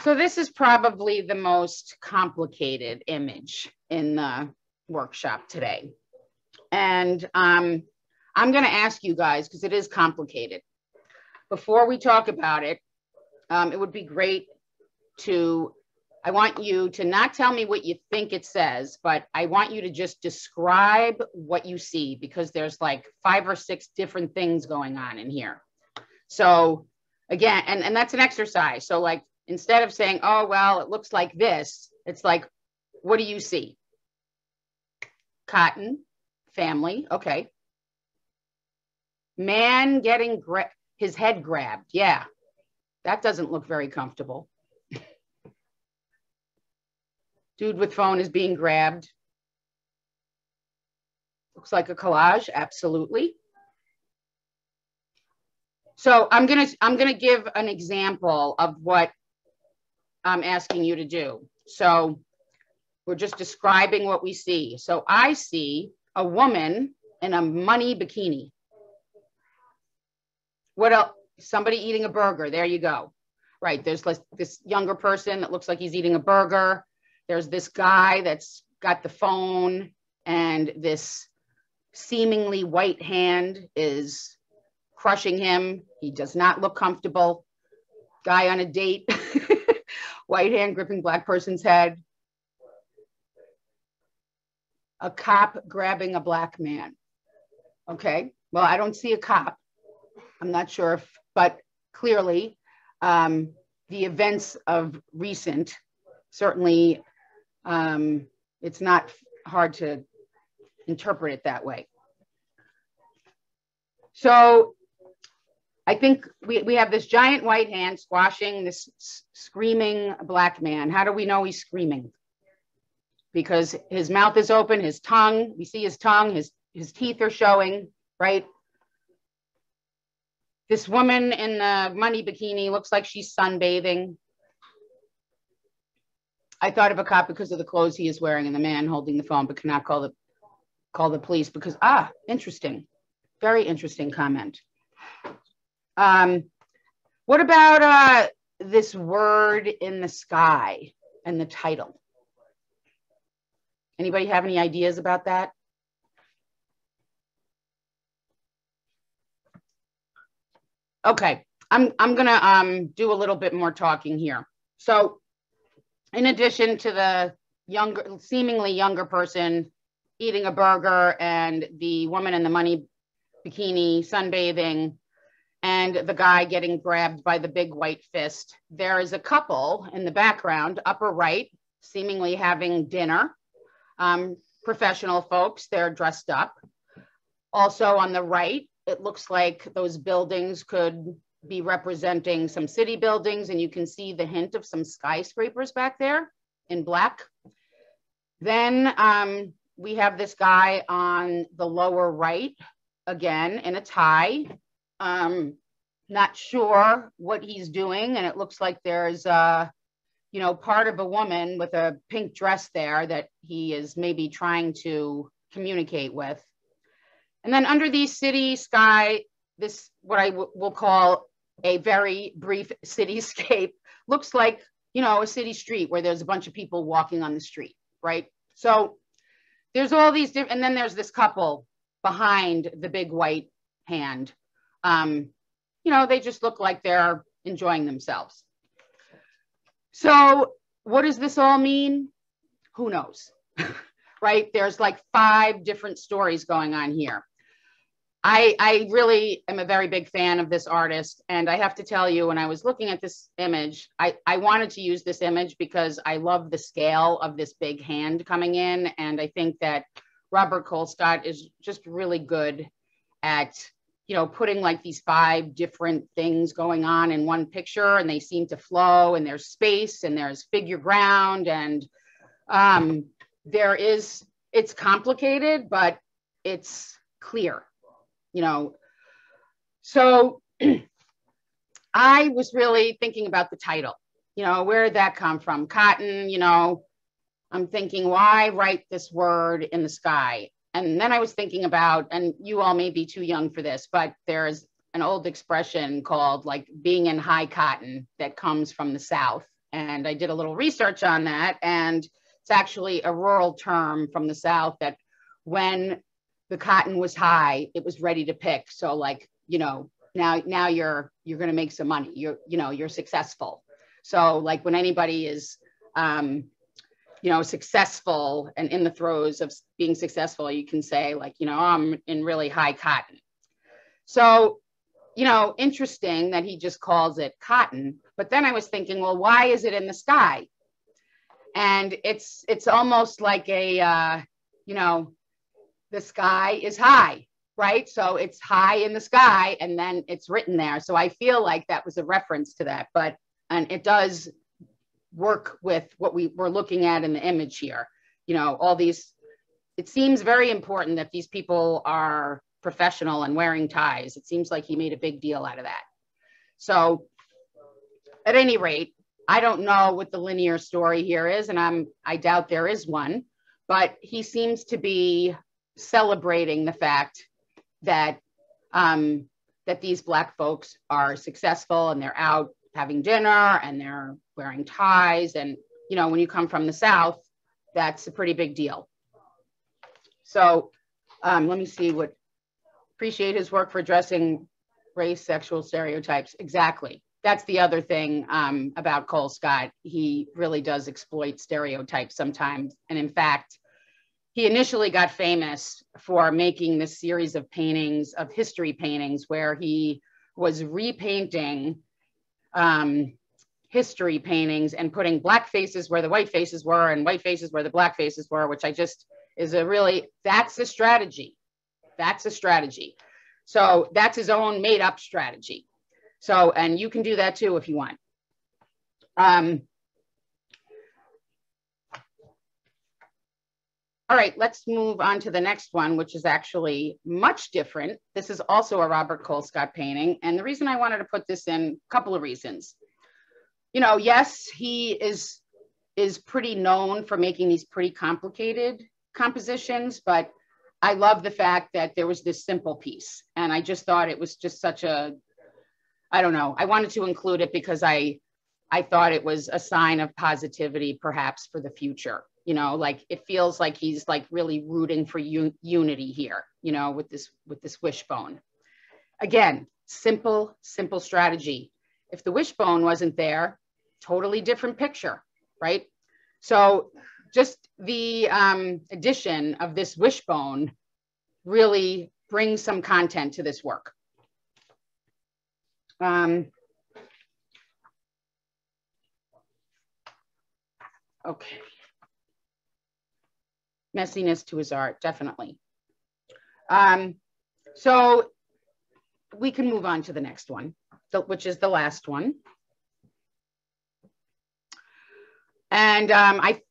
So this is probably the most complicated image in the workshop today. And I'm going to ask you guys, because it is complicated. Before we talk about it, it would be great I want you to not tell me what you think it says, but I want you to just describe what you see, because there's like 5 or 6 different things going on in here. So again, and that's an exercise. So like, instead of saying, oh, well, it looks like this, it's like, what do you see? Cotton, family, okay. Man getting his head grabbed, yeah. That doesn't look very comfortable. Dude with phone is being grabbed. Looks like a collage, absolutely. So I'm gonna give an example of what I'm asking you to do. So we're just describing what we see. So I see a woman in a money bikini. What else? Somebody eating a burger. There you go. Right. There's this younger person that looks like he's eating a burger. There's this guy that's got the phone, and this seemingly white hand is crushing him. He does not look comfortable. Guy on a date, white hand gripping black person's head. A cop grabbing a black man. Okay, well, I don't see a cop. I'm not sure if, but clearly the events of recent, certainly it's not hard to interpret it that way. So I think we have this giant white hand squashing this screaming black man. How do we know he's screaming? Because his mouth is open, his tongue, we see his tongue, his teeth are showing, right? This woman in the money bikini looks like she's sunbathing. I thought of a cop because of the clothes he is wearing and the man holding the phone, but cannot call the police because, interesting. Very interesting comment. What about this word in the sky and the title? Anybody have any ideas about that? Okay, I'm gonna do a little bit more talking here. So in addition to the seemingly younger person eating a burger and the woman in the money bikini sunbathing and the guy getting grabbed by the big white fist, there is a couple in the background, upper right, seemingly having dinner. Professional folks, they're dressed up. Also on the right, it looks like those buildings could be representing some city buildings, and you can see the hint of some skyscrapers back there in black. Then we have this guy on the lower right, again, in a tie. Not sure what he's doing. And it looks like there's, you know, part of a woman with a pink dress there that he is maybe trying to communicate with. And then under the city sky, this, what I will call a very brief cityscape, looks like, you know, a city street where there's a bunch of people walking on the street, right? So there's all these different, and then there's this couple behind the big white hand. You know, they just look like they're enjoying themselves. So what does this all mean? Who knows, right? There's like 5 different stories going on here. I really am a very big fan of this artist. And I have to tell you, when I was looking at this image, I wanted to use this image because I love the scale of this big hand coming in. And I think that Robert Colescott is just really good at, you know, putting like these 5 different things going on in one picture, and they seem to flow, and there's space and there's figure ground, and it's complicated, but it's clear, you know. So I was really thinking about the title, you know, where did that come from? Cotton, you know, I'm thinking, why write this word in the sky? And then I was thinking about, and you all may be too young for this, but there's an old expression called like being in high cotton that comes from the South. And I did a little research on that. And it's actually a rural term from the South that when the cotton was high, it was ready to pick. So like, you know, now you're going to make some money. You're successful. So like when anybody is, you know, successful and in the throes of being successful, you can say like, you know, I'm in really high cotton. So, you know, interesting that he just calls it cotton. But then I was thinking, well, why is it in the sky? And it's almost like a, you know, the sky is high, right? So it's high in the sky, and then it's written there. So I feel like that was a reference to that, and it does work with what we were looking at in the image here. You know, all these, it seems very important that these people are professional and wearing ties. It seems like he made a big deal out of that. So at any rate, I don't know what the linear story here is, and I doubt there is one, but he seems to be celebrating the fact that that these Black folks are successful and they're out having dinner and they're wearing ties. And, you know, when you come from the South, that's a pretty big deal. So let me see appreciate his work for addressing race, sexual stereotypes. Exactly. That's the other thing about Colescott. He really does exploit stereotypes sometimes. And in fact, he initially got famous for making this series of paintings, of history paintings, where he was repainting history paintings and putting Black faces where the white faces were and white faces where the Black faces were, which that's a strategy. That's a strategy. So that's his own made up strategy. So, and you can do that too if you want. All right, let's move on to the next one, which is actually much different. This is also a Robert Colescott painting. And the reason I wanted to put this in, a couple of reasons. You know, yes, he is pretty known for making these pretty complicated compositions, but I love the fact that there was this simple piece. And I just thought it was just such a, I don't know, I wanted to include it because I thought it was a sign of positivity, perhaps, for the future. You know, like it feels like he's like really rooting for unity here, you know, with this wishbone. Again, simple strategy. If the wishbone wasn't there, totally different picture, right? So just the addition of this wishbone really brings some content to this work. Okay. Messiness to his art, definitely. So we can move on to the next one, which is the last one. And I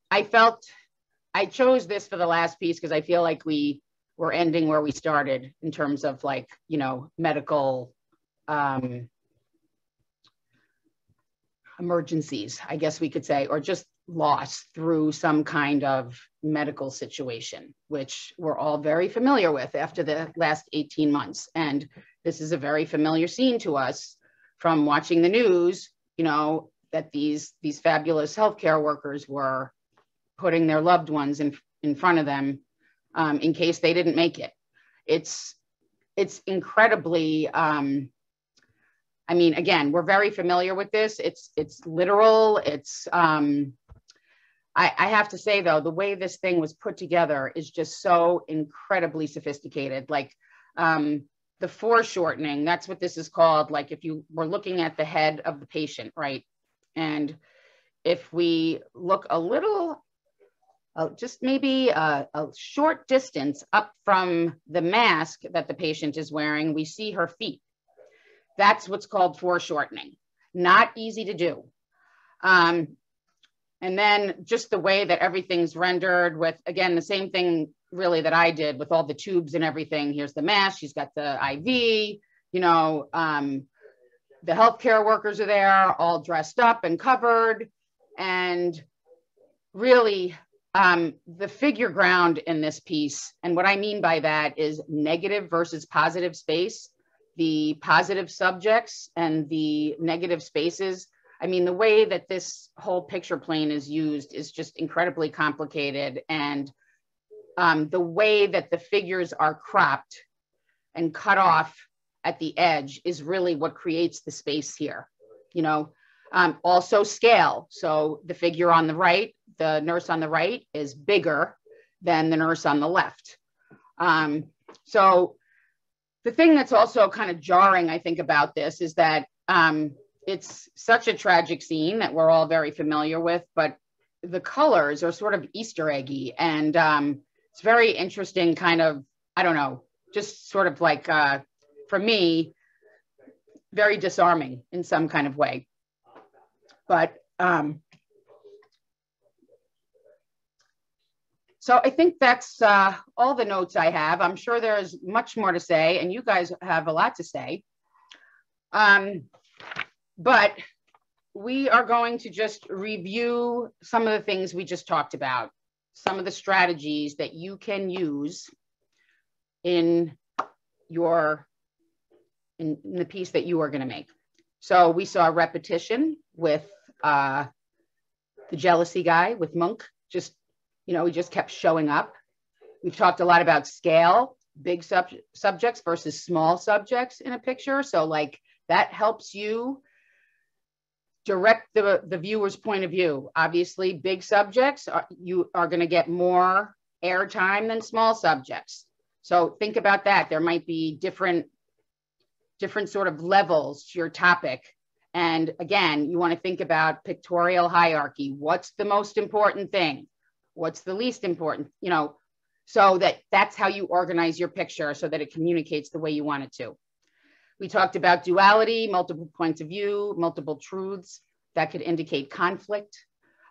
I chose this for the last piece because I feel like we're ending where we started in terms of like, you know, medical emergencies, I guess we could say, or just loss through some kind of medical situation, which we're all very familiar with after the last 18 months. And this is a very familiar scene to us from watching the news, you know, that these fabulous healthcare workers were putting their loved ones in front of them in case they didn't make it. It's incredibly, I mean, again, we're very familiar with this. It's literal. It's, I have to say though, the way this thing was put together is just so incredibly sophisticated. Like the foreshortening, that's what this is called. Like if you were looking at the head of the patient, right? And if we look a little, just maybe a short distance up from the mask that the patient is wearing, we see her feet. That's what's called foreshortening. Not easy to do. And then just the way that everything's rendered with, again, the same thing really that I did with all the tubes and everything. Here's the mask, she's got the IV, you know, the healthcare workers are there all dressed up and covered. And really the figure ground in this piece, and what I mean by that is negative versus positive space, the positive subjects and the negative spaces. I mean, the way that this whole picture plane is used is just incredibly complicated. And the way that the figures are cropped and cut off at the edge is really what creates the space here, you know. Also scale. So the figure on the right, the nurse on the right is bigger than the nurse on the left. So the thing that's also kind of jarring, I think, about this is that it's such a tragic scene that we're all very familiar with, but the colors are sort of Easter eggy. And it's very interesting kind of, I don't know, just sort of like, for me, very disarming in some kind of way. But so I think that's all the notes I have. I'm sure there's much more to say, and you guys have a lot to say. But we are going to just review some of the things we just talked about, some of the strategies that you can use in the piece that you are going to make. So we saw repetition with the jealousy guy with Munch. Just, you know, he just kept showing up. We've talked a lot about scale, big subjects versus small subjects in a picture. So like that helps you direct the viewer's point of view. Obviously, big subjects, you are going to get more airtime than small subjects. So think about that. There might be different sort of levels to your topic. And again, you want to think about pictorial hierarchy. What's the most important thing? What's the least important? You know, so that's how you organize your picture so that it communicates the way you want it to. We talked about duality, multiple points of view, multiple truths that could indicate conflict.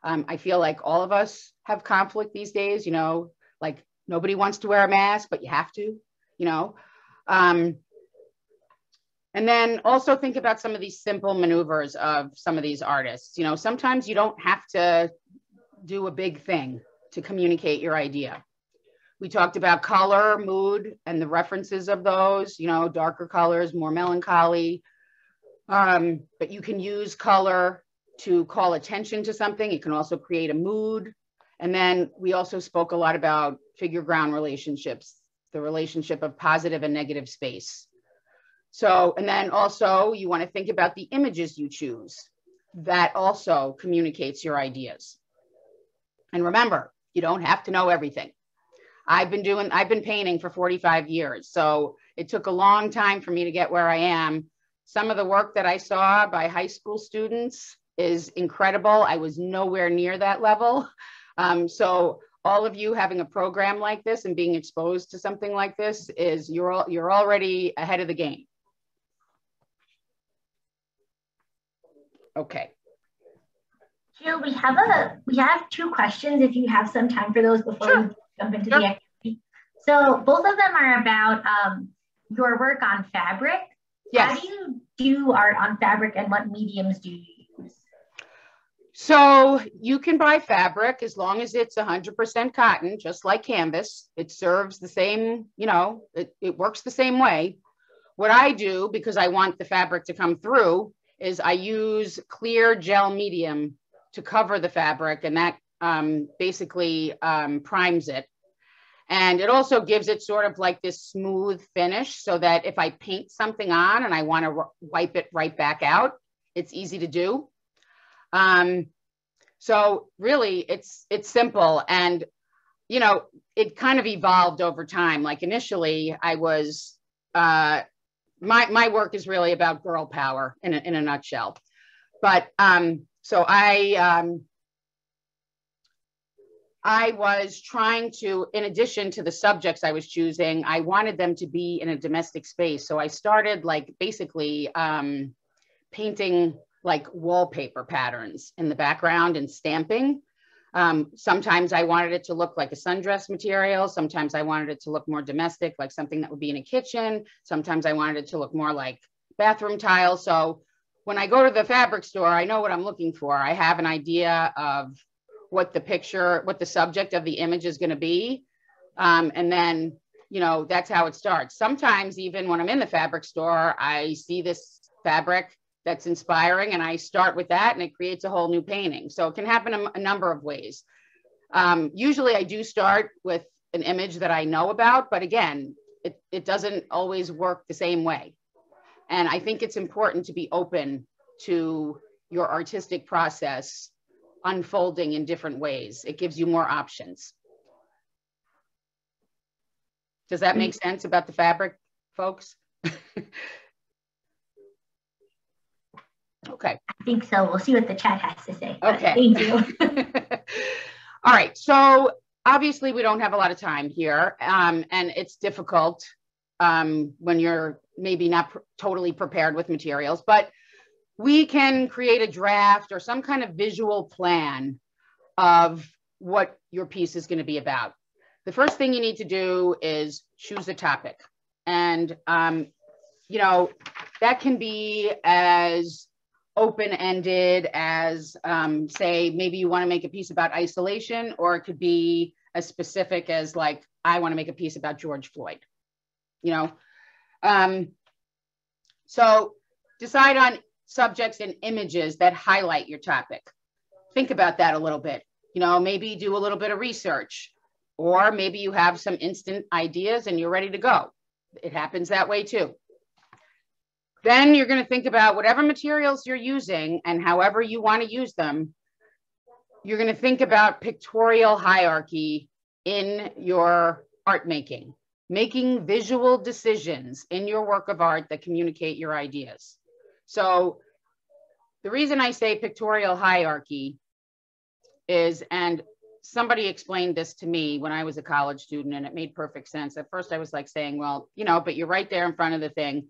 I feel like all of us have conflict these days, you know, like nobody wants to wear a mask, but you have to, you know. And then also think about some of these simple maneuvers of some of these artists. You know, sometimes you don't have to do a big thing to communicate your idea. We talked about color, mood, and the references of those, you know, darker colors, more melancholy. But you can use color to call attention to something. It can also create a mood. And then we also spoke a lot about figure ground relationships, the relationship of positive and negative space. So, and then also you want to think about the images you choose. That also communicates your ideas. And remember, you don't have to know everything. I've been painting for 45 years. So it took a long time for me to get where I am. Some of the work that I saw by high school students is incredible. I was nowhere near that level. So all of you having a program like this and being exposed to something like this is you're already ahead of the game. Okay. Jill, we have two questions if you have some time for those before we jump into the activity. So both of them are about your work on fabric. Yes. How do you do art on fabric and what mediums do you use? So you can buy fabric as long as it's 100% cotton, just like canvas. It serves the same, you know, it works the same way. What I do, because I want the fabric to come through, is I use clear gel medium to cover the fabric, and that basically primes it. And it also gives it sort of like this smooth finish so that if I paint something on and I want to wipe it right back out, it's easy to do. So really it's simple. And, you know, it kind of evolved over time. Like initially I was, my work is really about girl power in a nutshell. But so I was trying to, in addition to the subjects I was choosing, I wanted them to be in a domestic space. So I started like basically painting like wallpaper patterns in the background and stamping. Sometimes I wanted it to look like a sundress material. Sometimes I wanted it to look more domestic, like something that would be in a kitchen. Sometimes I wanted it to look more like bathroom tile. So when I go to the fabric store, I know what I'm looking for. I have an idea of what the subject of the image is going to be. And then, you know, that's how it starts. Sometimes even when I'm in the fabric store, I see this fabric that's inspiring and I start with that and it creates a whole new painting. So it can happen a number of ways. Usually I do start with an image that I know about, but again, it doesn't always work the same way. And I think it's important to be open to your artistic process unfolding in different ways. It gives you more options. Does that make sense about the fabric, folks? Okay. I think so. We'll see what the chat has to say. Okay. Thank you. All right. So obviously we don't have a lot of time here, and it's difficult when you're maybe not totally prepared with materials, but we can create a draft or some kind of visual plan of what your piece is going to be about. The first thing you need to do is choose a topic. And, you know, that can be as open-ended as, say, maybe you want to make a piece about isolation, or it could be as specific as like, I want to make a piece about George Floyd, you know? So decide on subjects and images that highlight your topic. Think about that a little bit. You know, maybe do a little bit of research, or maybe you have some instant ideas and you're ready to go. It happens that way too. Then you're going to think about whatever materials you're using and however you want to use them. You're going to think about pictorial hierarchy in your art making visual decisions in your work of art that communicate your ideas. So the reason I say pictorial hierarchy is, and somebody explained this to me when I was a college student and it made perfect sense. At first I was like saying, well, you know, but you're right there in front of the thing,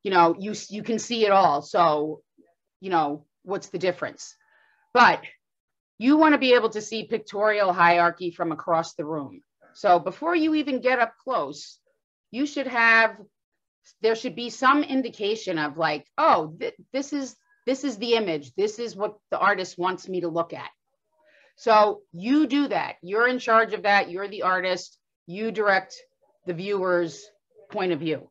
you know, you can see it all. So, you know, what's the difference? But you want to be able to see pictorial hierarchy from across the room. So before you even get up close, you should have, there should be some indication of like, oh, this is the image. This is what the artist wants me to look at. So you do that. You're in charge of that. You're the artist. You direct the viewer's point of view.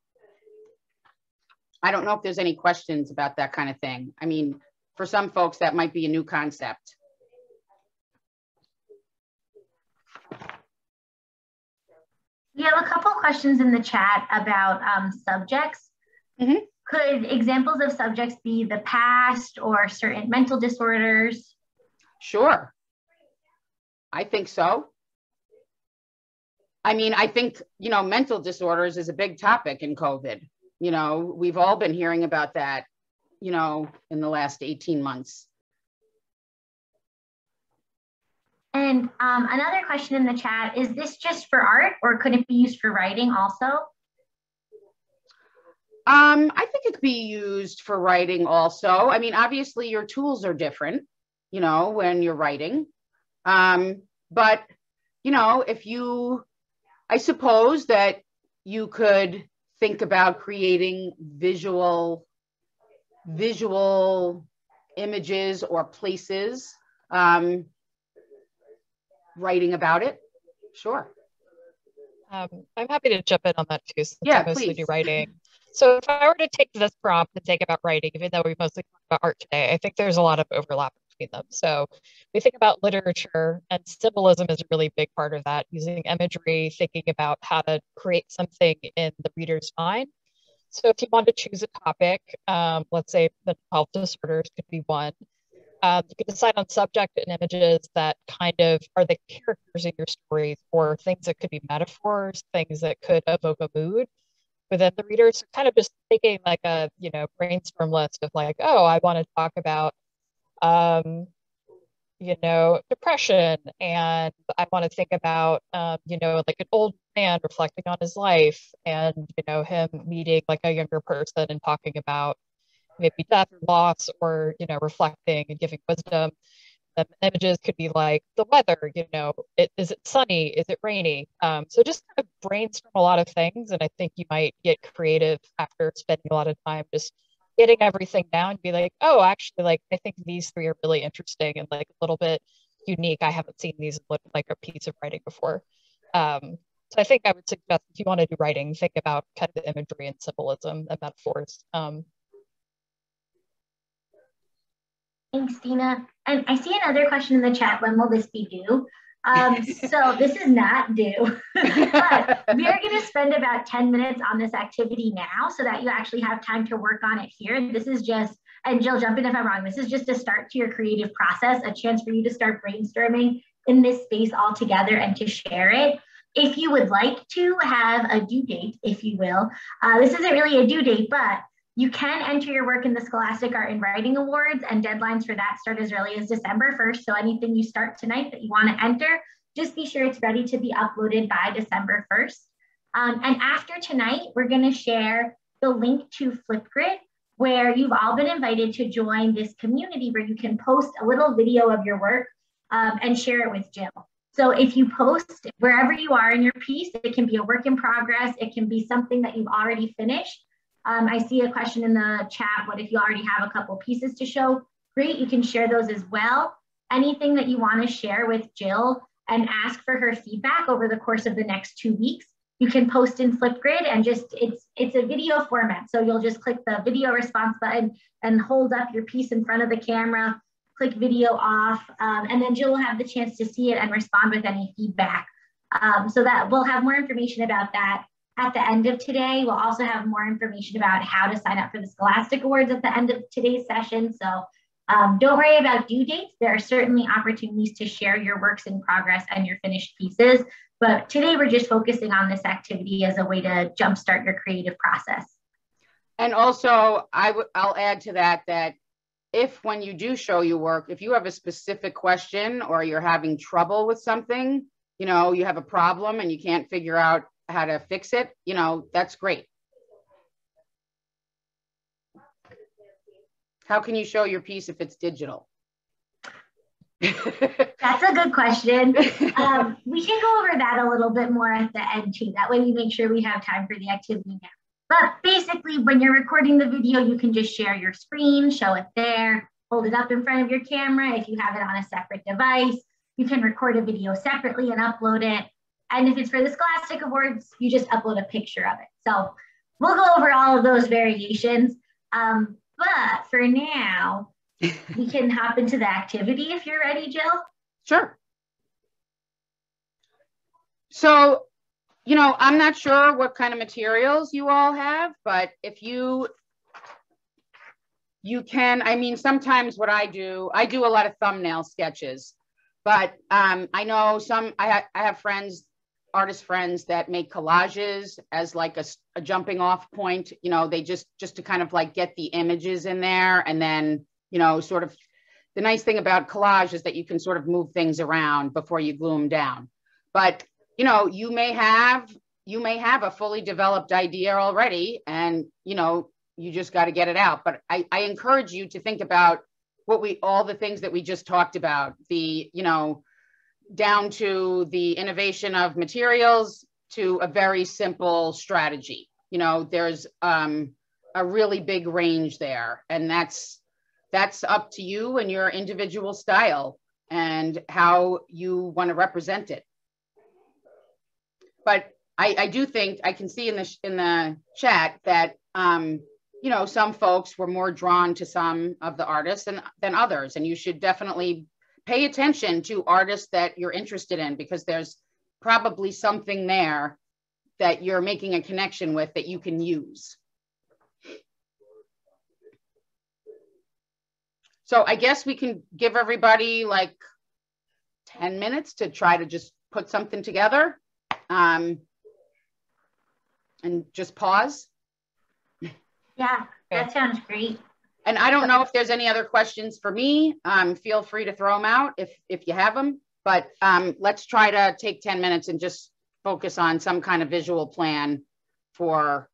I don't know if there's any questions about that kind of thing. I mean, for some folks, that might be a new concept. We have a couple questions in the chat about subjects. Mm-hmm. Could examples of subjects be the past or certain mental disorders? Sure. I think so. I mean, I think, you know, mental disorders is a big topic in COVID. You know, we've all been hearing about that, you know, in the last 18 months. And another question in the chat, is this just for art or could it be used for writing also? I think it could be used for writing also. I mean, obviously your tools are different. you know, when you're writing. But, you know, I suppose that you could think about creating visual images or places, writing about it. Sure. I'm happy to jump in on that too, since Yeah, I mostly please. do writing. So if I were to take this prompt and think about writing, even though we mostly talk about art today, I think there's a lot of overlap between them. So we think about literature, and symbolism is a really big part of that, using imagery, thinking about how to create something in the reader's mind. So if you want to choose a topic, let's say mental health disorders could be one. You can decide on subject and images that kind of are the characters in your stories, or things that could be metaphors, things that could evoke a mood within the reader. So kind of just thinking like a, you know, brainstorm list of like, oh, I want to talk about, you know, depression, and I want to think about, you know, like an old man reflecting on his life, and, you know, him meeting like a younger person and talking about maybe death or loss, or, you know, reflecting and giving wisdom. The images could be like the weather, you know, is it sunny? Is it rainy? So just kind of brainstorm a lot of things. And I think you might get creative after spending a lot of time just getting everything down, be like, oh, actually, like, I think these three are really interesting and like a little bit unique. I haven't seen these like a piece of writing before. So I think I would suggest, if you want to do writing, think about kind of the imagery and symbolism and metaphors. Thanks, Dina. And I see another question in the chat. When will this be due? So this is not due, but we are going to spend about 10 minutes on this activity now so that you actually have time to work on it here. This is just, and Jill, jump in if I'm wrong, this is just a start to your creative process, a chance for you to start brainstorming in this space all together and to share it. If you would like to have a due date, if you will, this isn't really a due date, but you can enter your work in the Scholastic Art and Writing Awards, and deadlines for that start as early as December 1st. So anything you start tonight that you want to enter, just be sure it's ready to be uploaded by December 1st. And after tonight, we're going to share the link to Flipgrid, where you've all been invited to join this community where you can post a little video of your work and share it with Jill. So if you post wherever you are in your piece, it can be a work in progress, it can be something that you've already finished. I see a question in the chat. What if you already have a couple pieces to show? Great, you can share those as well. Anything that you want to share with Jill and ask for her feedback over the course of the next 2 weeks, you can post in Flipgrid, and just it's a video format. So you'll just click the video response button and hold up your piece in front of the camera, click video off, and then Jill will have the chance to see it and respond with any feedback. So that we'll have more information about that at the end of today. We'll also have more information about how to sign up for the Scholastic Awards at the end of today's session. So don't worry about due dates. There are certainly opportunities to share your works in progress and your finished pieces. But today we're just focusing on this activity as a way to jumpstart your creative process. And also, I'll add to that, that if when you do show your work, if you have a specific question or you're having trouble with something, you know, you have a problem and you can't figure out how to fix it, you know, that's great. How can you show your piece if it's digital? That's a good question. We can go over that a little bit more at the end too. That way we make sure we have time for the activity now. But basically, when you're recording the video, you can just share your screen, show it there, hold it up in front of your camera. If you have it on a separate device, you can record a video separately and upload it. And if it's for the Scholastic Awards, you just upload a picture of it. So we'll go over all of those variations. But for now, we can hop into the activity if you're ready, Jill. Sure. So, you know, I'm not sure what kind of materials you all have, but if you can, I mean, sometimes what I do a lot of thumbnail sketches, but I know I have friends, artist friends, that make collages as like a jumping off point. You know, they just to kind of like get the images in there, and then, you know, sort of the nice thing about collage is that you can sort of move things around before you glue them down. But, you know, you may have a fully developed idea already, and, you know, you just got to get it out. But I encourage you to think about all the things that we just talked about, the, you know, down to the innovation of materials to a very simple strategy. You know, there's a really big range there, and that's up to you and your individual style and how you want to represent it. But I do think I can see in the chat that you know, some folks were more drawn to some of the artists than others, and you should definitely pay attention to artists that you're interested in, because there's probably something there that you're making a connection with that you can use. So I guess we can give everybody like 10 minutes to try to just put something together, and just pause. Yeah, that sounds great. And I don't know if there's any other questions for me. Feel free to throw them out if you have them, but let's try to take 10 minutes and just focus on some kind of visual plan for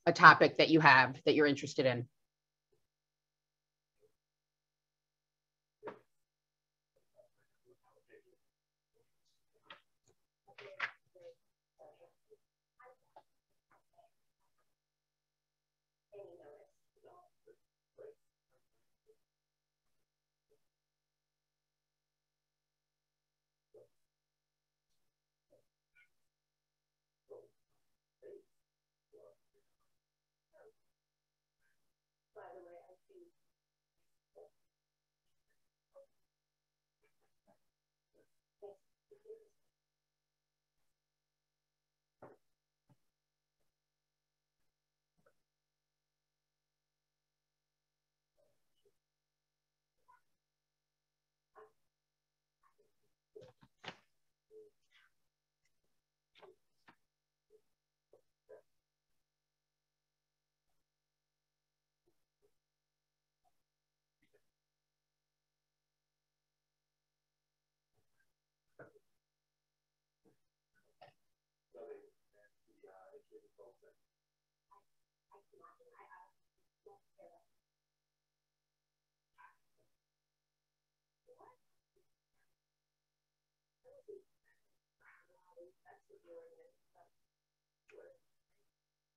a topic that you have that you're interested in.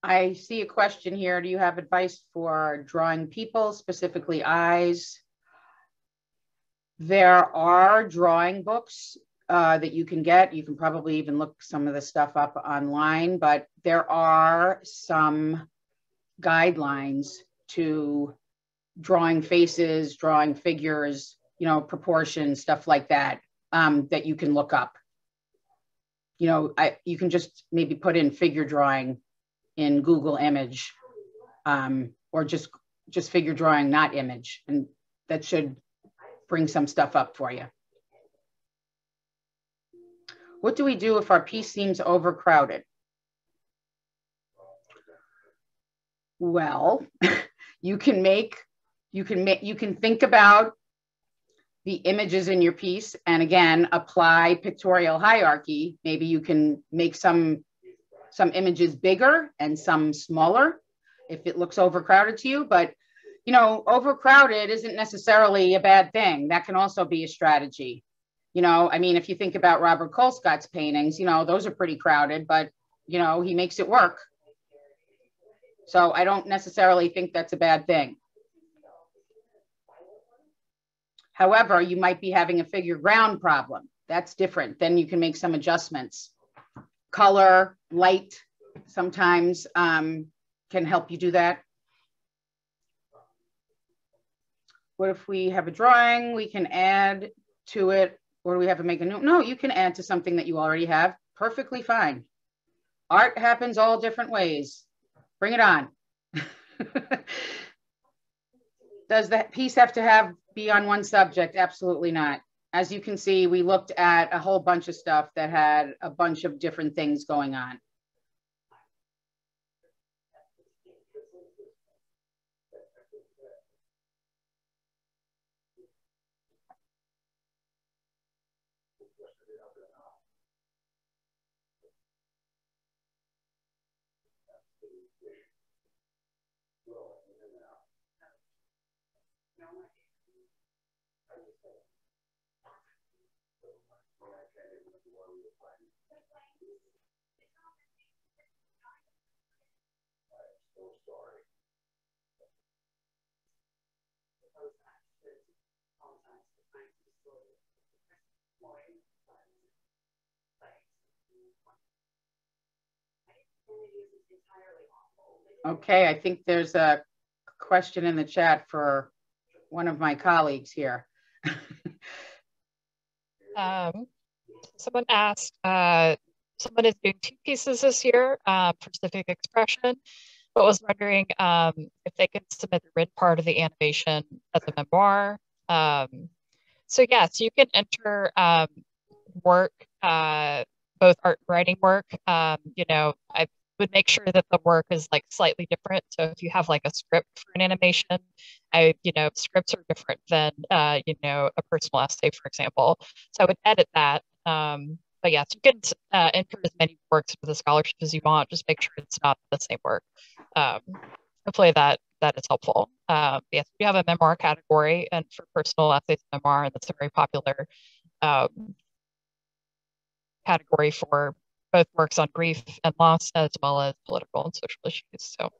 I see a question here. Do you have advice for drawing people, specifically eyes? There are drawing books that you can get. You can probably even look some of the stuff up online, but there are some guidelines to drawing faces, drawing figures, you know, proportions, stuff like that, that you can look up. You know, you can just maybe put in figure drawing in Google image, or just figure drawing, not image. And that should bring some stuff up for you. What do we do if our piece seems overcrowded? Well, you can think about the images in your piece, and again, apply pictorial hierarchy. Maybe you can make some images bigger and some smaller if it looks overcrowded to you. But, you know, overcrowded isn't necessarily a bad thing. That can also be a strategy. You know, I mean, if you think about Robert Colescott's paintings, you know, those are pretty crowded, but, you know, he makes it work. So I don't necessarily think that's a bad thing. However, you might be having a figure ground problem. That's different. Then you can make some adjustments. Color, light, sometimes can help you do that. What if we have a drawing? We can add to it, or do we have to make a new? No, you can add to something that you already have. Perfectly fine. Art happens all different ways. Bring it on. Does that piece have to be on one subject? Absolutely not. As you can see, we looked at a whole bunch of stuff that had a bunch of different things going on. Okay, I think there's a question in the chat for one of my colleagues here. Someone asked, someone is doing 2 pieces this year for civic expression, but was wondering if they could submit the written part of the animation as a memoir. So yes, you can enter work, both art and writing work. You know, I would make sure that the work is like slightly different. So if you have like a script for an animation, you know, scripts are different than, you know, a personal essay, for example. So I would edit that. But yes, you can enter as many works for the scholarship as you want. Just make sure it's not the same work. Hopefully that is helpful. Yes, we have a memoir category, and for personal essays, memoir, and that's a very popular category for both works on grief and loss, as well as political and social issues. So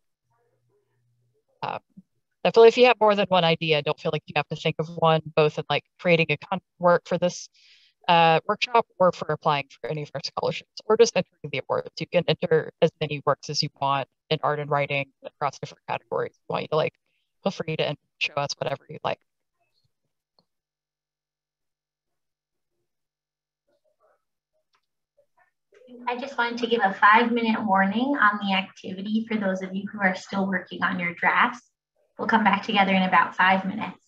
definitely, if you have more than one idea, don't feel like you have to think of one, both in like creating a work for this workshop or for applying for any of our scholarships, or just entering the awards. You can enter as many works as you want in art and writing across different categories. If you want you to, like, feel free to show us whatever you like. I just wanted to give a 5-minute warning on the activity for those of you who are still working on your drafts. We'll come back together in about 5 minutes.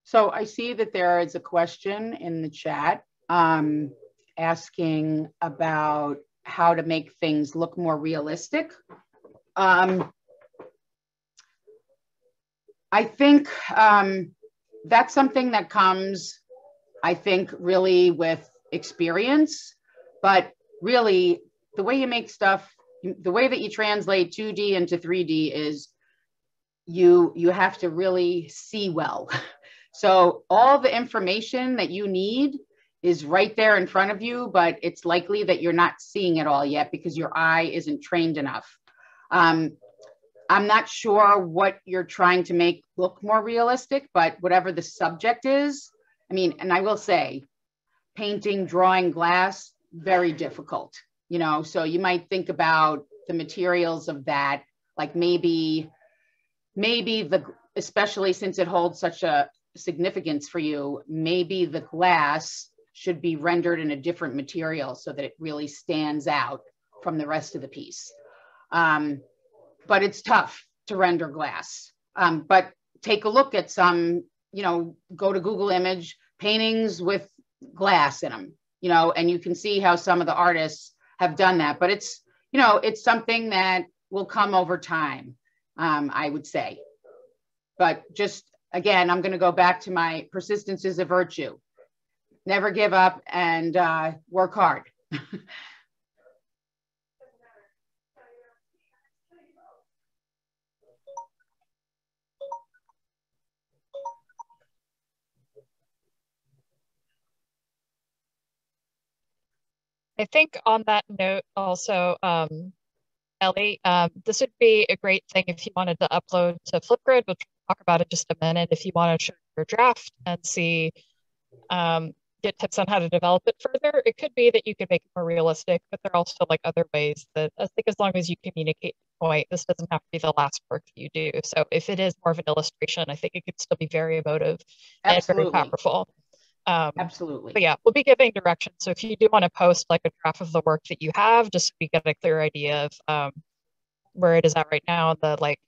So I see that there is a question in the chat asking about how to make things look more realistic. I think that's something that comes, I think, really with experience, but really the way you make stuff the way that you translate 2D into 3D is you have to really see well. So all the information that you need is right there in front of you, but it's likely that you're not seeing it all yet because your eye isn't trained enough. I'm not sure what you're trying to make look more realistic, but whatever the subject is, I mean, and I will say, painting, drawing glass, very difficult, you know, so you might think about the materials of that, like maybe especially since it holds such a significance for you, maybe the glass should be rendered in a different material so that it really stands out from the rest of the piece. But it's tough to render glass. But take a look at some, you know, go to Google Image, paintings with glass in them, you know, and you can see how some of the artists have done that. But it's, you know, it's something that will come over time, I would say. But just, again, I'm going to go back to my persistence is a virtue. Never give up and work hard. I think on that note also, Ellie, this would be a great thing if you wanted to upload to Flipgrid, which we'll talk about in just a minute, if you want to show your draft and see, get tips on how to develop it further. It could be that you could make it more realistic, but there are also like other ways that I think as long as you communicate the point, this doesn't have to be the last work that you do. So if it is more of an illustration, I think it could still be very emotive and very powerful. Absolutely. But yeah, we'll be giving directions. So if you do want to post like a draft of the work that you have, just so we get a clear idea of where it is at right now, and the like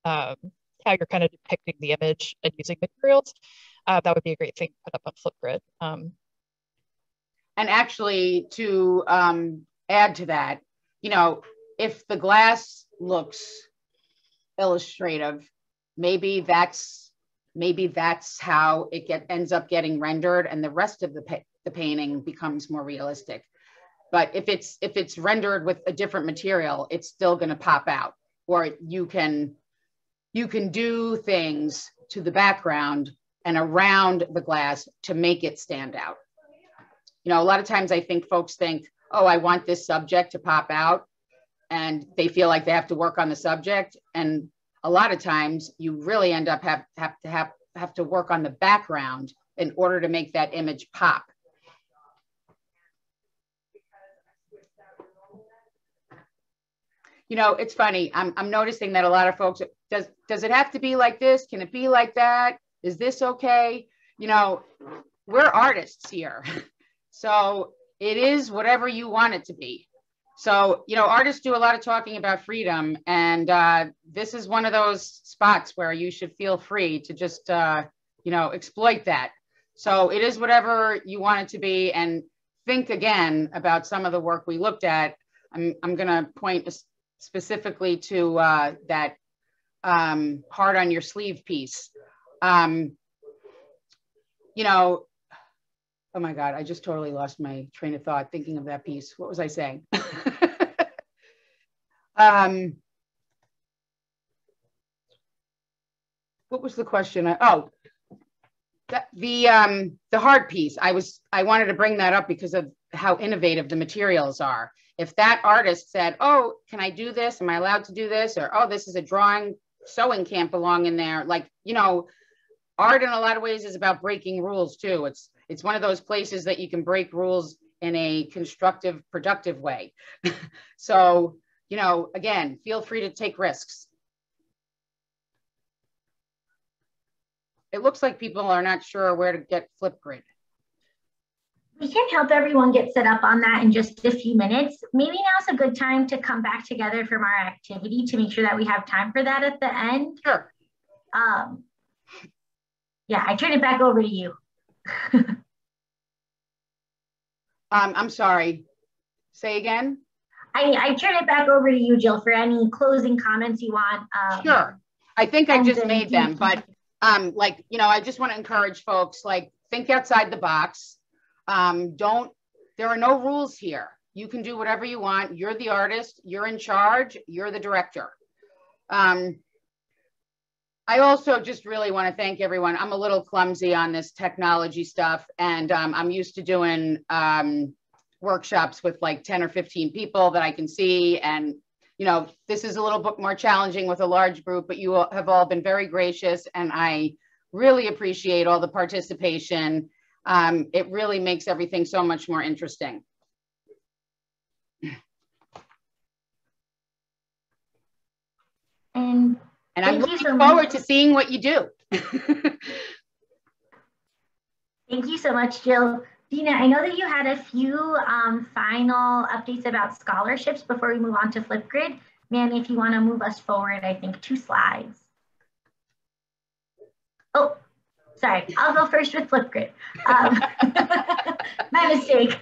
how you're kind of depicting the image and using materials, that would be a great thing to put up on Flipgrid. And actually, to add to that, you know, if the glass looks illustrative, maybe that's how it ends up getting rendered, and the rest of the painting becomes more realistic. But if it's rendered with a different material, it's still going to pop out. Or you can do things to the background and around the glass to make it stand out. You know, a lot of times I think folks think, oh, I want this subject to pop out, and they feel like they have to work on the subject. And a lot of times you really end up have to work on the background in order to make that image pop. You know, it's funny. I'm noticing that a lot of folks, does it have to be like this? Can it be like that? Is this okay? You know, we're artists here. So it is whatever you want it to be. So, you know, artists do a lot of talking about freedom, and this is one of those spots where you should feel free to just, you know, exploit that. So it is whatever you want it to be, and think again about some of the work we looked at. I'm going to point specifically to that heart on your sleeve piece. You know, oh my God, I just totally lost my train of thought thinking of that piece. What was I saying? What was the question? The heart piece. I wanted to bring that up because of how innovative the materials are. If that artist said, oh, can I do this? Am I allowed to do this? Or, oh, this is a drawing, sewing can't belong in there. Like, you know, art in a lot of ways is about breaking rules too. It's one of those places that you can break rules in a constructive, productive way. So, you know, again, feel free to take risks. It looks like people are not sure where to get Flipgrid. We can help everyone get set up on that in just a few minutes. Maybe now's a good time to come back together from our activity to make sure that we have time for that at the end. Sure. Yeah, I turn it back over to you. I'm sorry. Say again? I turn it back over to you, Jill, for any closing comments you want. Sure. I think I just made them, but like, you know, I just want to encourage folks, like, think outside the box. There are no rules here. You can do whatever you want. You're the artist, you're in charge, you're the director. I also just really want to thank everyone. I'm a little clumsy on this technology stuff, and I'm used to doing workshops with like 10 or 15 people that I can see. And, you know, this is a little bit more challenging with a large group, but you have all been very gracious, and I really appreciate all the participation. It really makes everything so much more interesting. And I'm looking forward to seeing what you do. Thank you so much, Jill. Dina, I know that you had a few final updates about scholarships before we move on to Flipgrid. Manny, if you want to move us forward, I think 2 slides. Oh, sorry, I'll go first with Flipgrid. My mistake.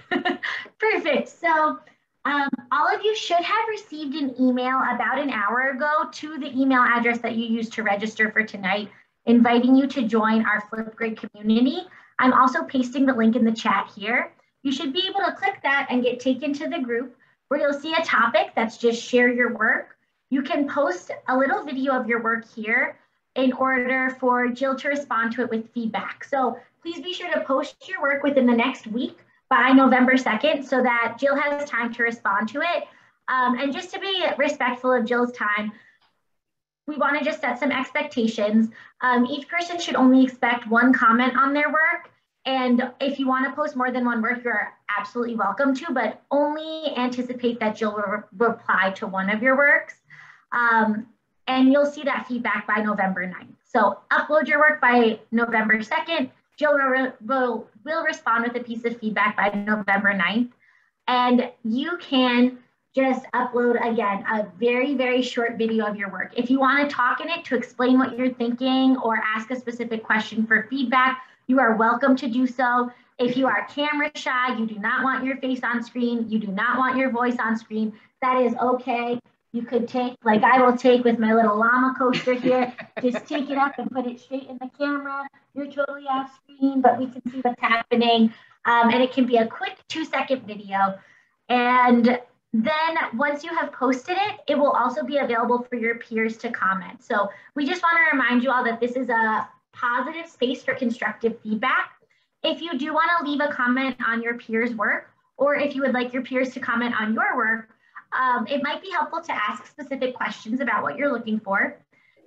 Perfect. So all of you should have received an email about an hour ago to the email address that you used to register for tonight, inviting you to join our Flipgrid community. I'm also pasting the link in the chat here. You should be able to click that and get taken to the group where you'll see a topic that's just share your work. You can post a little video of your work here in order for Jill to respond to it with feedback. So please be sure to post your work within the next week by November 2nd so that Jill has time to respond to it. And just to be respectful of Jill's time, we want to just set some expectations. Each person should only expect 1 comment on their work. And if you want to post more than 1 work, you're absolutely welcome to, but only anticipate that Jill will reply to 1 of your works. And you'll see that feedback by November 9th. So upload your work by November 2nd. Jill will respond with a piece of feedback by November 9th. And you can just upload, again, a very, very short video of your work. If you want to talk in it to explain what you're thinking or ask a specific question for feedback, you are welcome to do so. If you are camera shy, you do not want your face on screen, you do not want your voice on screen, that is okay. You could take, like I will take with my little llama coaster here, just take it up and put it straight in the camera. You're totally off screen, but we can see what's happening. And it can be a quick 2-second video. And then once you have posted it, it will also be available for your peers to comment. So we just want to remind you all that this is a positive space for constructive feedback. If you do want to leave a comment on your peers' work, or if you would like your peers to comment on your work, it might be helpful to ask specific questions about what you're looking for.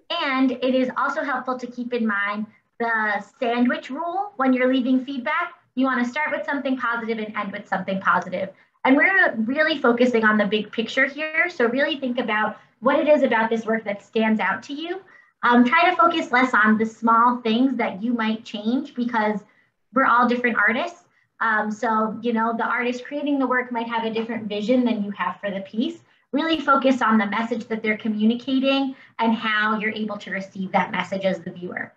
And it is also helpful to keep in mind the sandwich rule when you're leaving feedback. You want to start with something positive and end with something positive. And we're really focusing on the big picture here. So really think about what it is about this work that stands out to you. Try to focus less on the small things that you might change because we're all different artists. So, you know, the artist creating the work might have a different vision than you have for the piece. Really focus on the message that they're communicating and how you're able to receive that message as the viewer.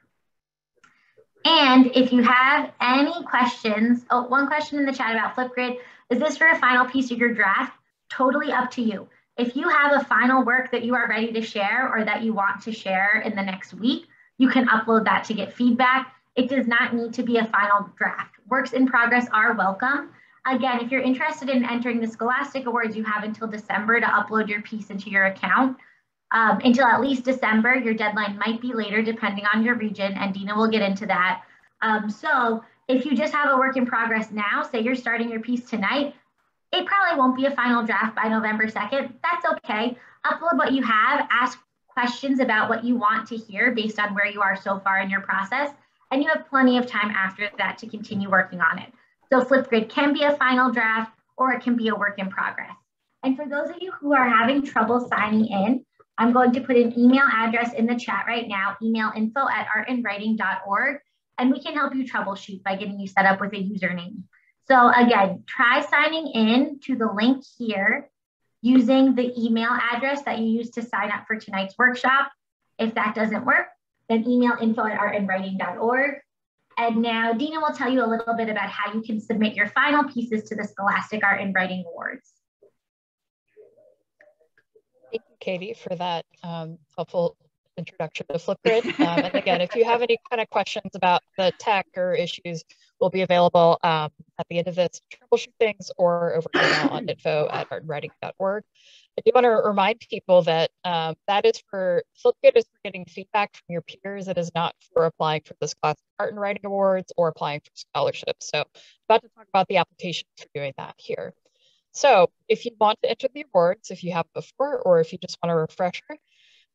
And if you have any questions, oh, 1 question in the chat about Flipgrid, is this for a final piece of your draft? Totally up to you. If you have a final work that you are ready to share or that you want to share in the next week, you can upload that to get feedback. It does not need to be a final draft. Works in progress are welcome. Again, if you're interested in entering the Scholastic Awards, you have until December to upload your piece into your account. Until at least December, your deadline might be later depending on your region, and Dina will get into that. So if you just have a work in progress now, say you're starting your piece tonight, it probably won't be a final draft by November 2nd. That's okay. Upload what you have, ask questions about what you want to hear based on where you are so far in your process, and you have plenty of time after that to continue working on it. So Flipgrid can be a final draft or it can be a work in progress. And for those of you who are having trouble signing in, I'm going to put an email address in the chat right now, email info@artandwriting.org, and we can help you troubleshoot by getting you set up with a username. So again, try signing in to the link here using the email address that you used to sign up for tonight's workshop. If that doesn't work, then email info@artandwriting.org. And now Dina will tell you a little bit about how you can submit your final pieces to the Scholastic Art and Writing Awards. Thank you, Katie, for that helpful introduction to Flipgrid. And again, if you have any kind of questions about the tech or issues, we'll be available at the end of this to troubleshoot things, or over email on info@artandwriting.org. I do want to remind people that that is for Flipgrid is for getting feedback from your peers. It is not for applying for the Scholastic Art and Writing Awards or applying for scholarships. So I'm about to talk about the application for doing that here. So if you want to enter the awards, if you have before, or if you just want a refresher,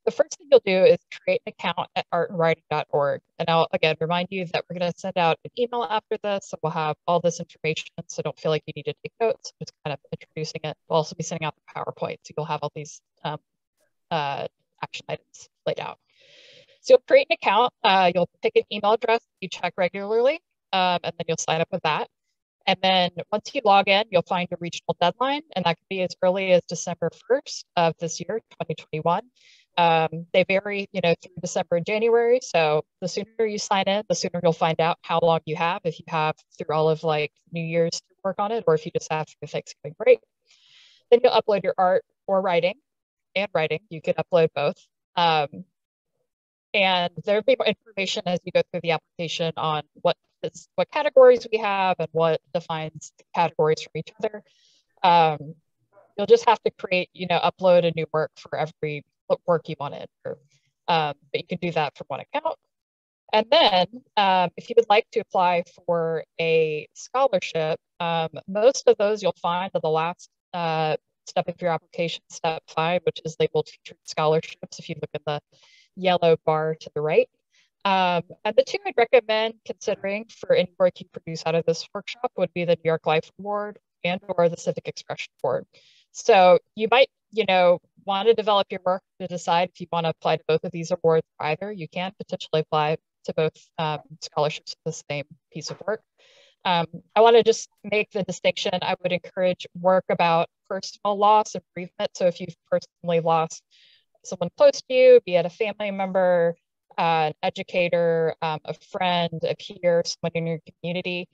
the first thing you'll do is create an account at artandwriting.org. And I'll again remind you that we're going to send out an email after this. So we'll have all this information. So don't feel like you need to take notes. I'm just kind of introducing it. We'll also be sending out the PowerPoint. So you'll have all these action items laid out. So you'll create an account. You'll pick an email address you check regularly, and then you'll sign up with that. And then once you log in, you'll find a regional deadline, and that could be as early as December 1st of this year, 2021. They vary, through December and January. So the sooner you sign in, the sooner you'll find out how long you have, if you have through all of like New Year's to work on it, or if you just have through Thanksgiving break. Then you'll upload your art or writing, and writing. You can upload both. And there'll be more information as you go through the application on what categories we have and what defines the categories from each other. You'll just have to create, upload a new work for every work you want to enter. But you can do that from one account. And then if you would like to apply for a scholarship, most of those you'll find at the last step of your application, step 5, which is labeled featured scholarships, if you look at the yellow bar to the right. And the two I'd recommend considering for any work you produce out of this workshop would be the New York Life Award and or the Civic Expression Award. So you might, want to develop your work to decide if you want to apply to both of these awards or either. You can potentially apply to both scholarships for the same piece of work. I want to just make the distinction. I would encourage work about personal loss and bereavement. So if you've personally lost someone close to you, be it a family member, an educator, a friend, a peer, someone in your community,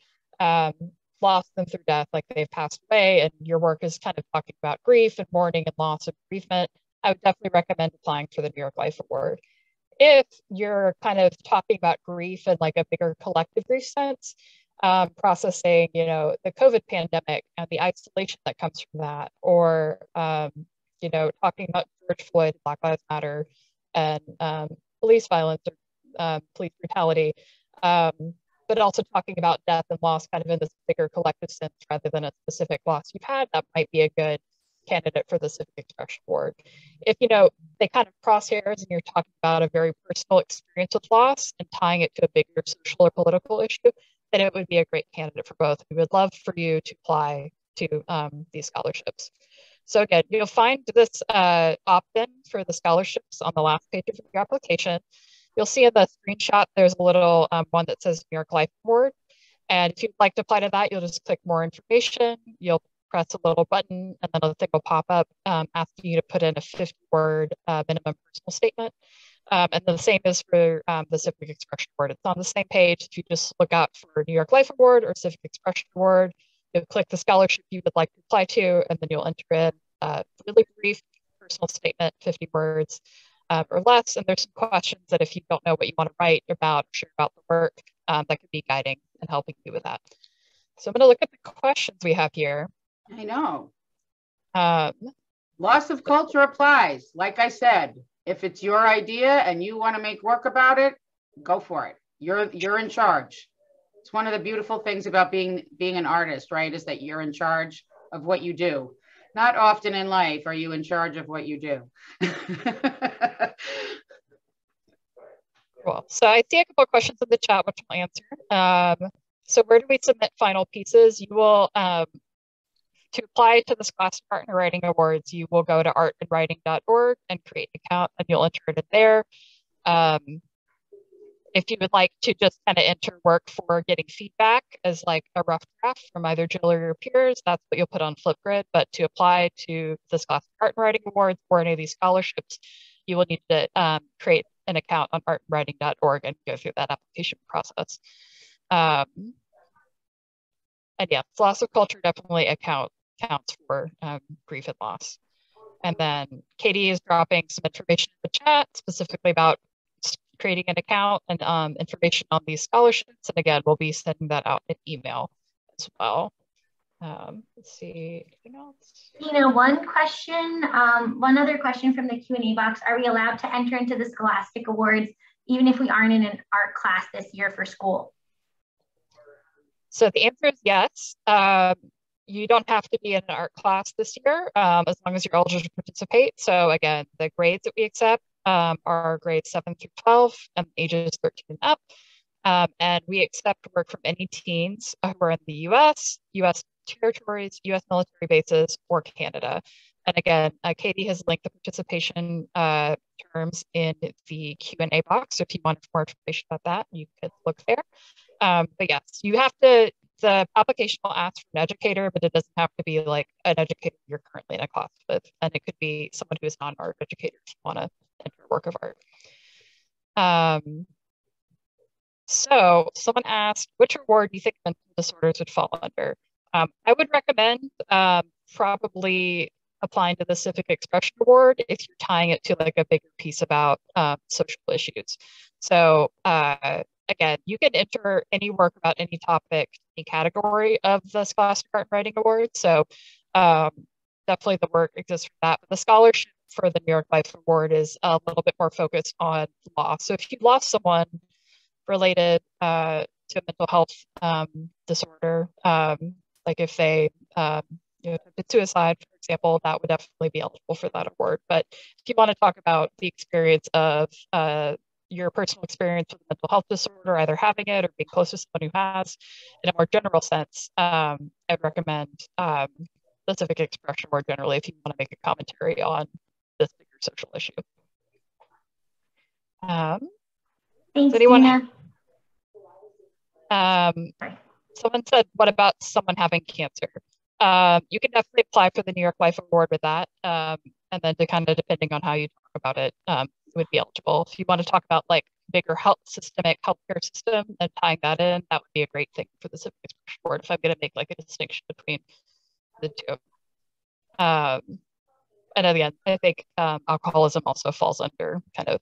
lost them through death, like they've passed away, and your work is kind of talking about grief and mourning and loss and bereavement, I would definitely recommend applying for the New York Life Award. If you're kind of talking about grief in like a bigger collective grief sense, processing, the COVID pandemic and the isolation that comes from that, or, talking about George Floyd, Black Lives Matter, and police violence or police brutality, but also talking about death and loss kind of in this bigger collective sense rather than a specific loss you've had, that might be a good candidate for the Civic Expression Award. If, they kind of cross hairs and you're talking about a very personal experience of loss and tying it to a bigger social or political issue, then it would be a great candidate for both. We would love for you to apply to these scholarships. So again, you'll find this opt-in for the scholarships on the last page of your application. You'll see in the screenshot, there's a little one that says New York Life Award. And if you'd like to apply to that, you'll just click more information. You'll press a little button and then a thing will pop up asking you to put in a 50-word minimum personal statement. And then the same is for the Civic Expression Award. It's on the same page. If you just look out for New York Life Award or Civic Expression Award, you'll click the scholarship you would like to apply to, and then you'll enter in a really brief personal statement, 50 words or less. And there's some questions that if you don't know what you want to write about or share about the work, that could be guiding and helping you with that. So I'm going to look at the questions we have here. I know. Loss of culture applies. Like I said, if it's your idea and you want to make work about it, go for it. You're in charge. It's one of the beautiful things about being an artist, right? Is that you're in charge of what you do. Not often in life are you in charge of what you do. Cool. So I see a couple of questions in the chat, which I'll answer. So where do we submit final pieces? You will, to apply to the Scholastic Art and Writing Awards, you will go to artandwriting.org and create an account, and you'll enter it in there. If you would like to just kind of enter work for getting feedback as like a rough draft from either Jill or your peers, that's what you'll put on Flipgrid. But to apply to the Scholastic Art and Writing Awards or any of these scholarships, you will need to create an account on artandwriting.org and go through that application process. And yeah, loss of culture definitely counts for grief and loss. And then Katie is dropping some information in the chat specifically about creating an account and information on these scholarships. And again, we'll be sending that out in email as well. Let's see, anything else? One question, one other question from the Q&A box. Are we allowed to enter into the Scholastic Awards even if we aren't in an art class this year for school? So the answer is yes. You don't have to be in an art class this year as long as you're eligible to participate. So again, the grades that we accept are grades 7 through 12 and ages 13 and up. And we accept work from any teens who are in the US territories, US military bases, or Canada. And again, Katie has linked the participation terms in the Q&A box. So if you want more information about that, you could look there. But yes, you have to, the application will ask for an educator, but it doesn't have to be like an educator you're currently in a class with. And it could be someone who is not an art educator if you want to enter a work of art. So someone asked, which award do you think mental disorders would fall under? I would recommend probably applying to the Civic Expression Award if you're tying it to like a bigger piece about social issues. So again, you can enter any work about any topic, any category of the Scholastic Art and Writing Award. So definitely the work exists for that. But the scholarship for the New York Life Award is a little bit more focused on loss. So if you've lost someone related to a mental health disorder, like if they commit suicide, for example, that would definitely be eligible for that award. But if you want to talk about the experience of your personal experience with a mental health disorder, either having it or being close to someone who has, in a more general sense, I'd recommend the Civic Expression Award generally if you want to make a commentary on this bigger social issue. Thanks, anyone, Tina. Someone said, what about someone having cancer? You can definitely apply for the New York Life Award with that. And then depending on how you talk about it, would be eligible. If you want to talk about like bigger systemic healthcare system and tying that in, that would be a great thing for the Civic Expression Award if I'm going to make like a distinction between the two. And again, I think alcoholism also falls under kind of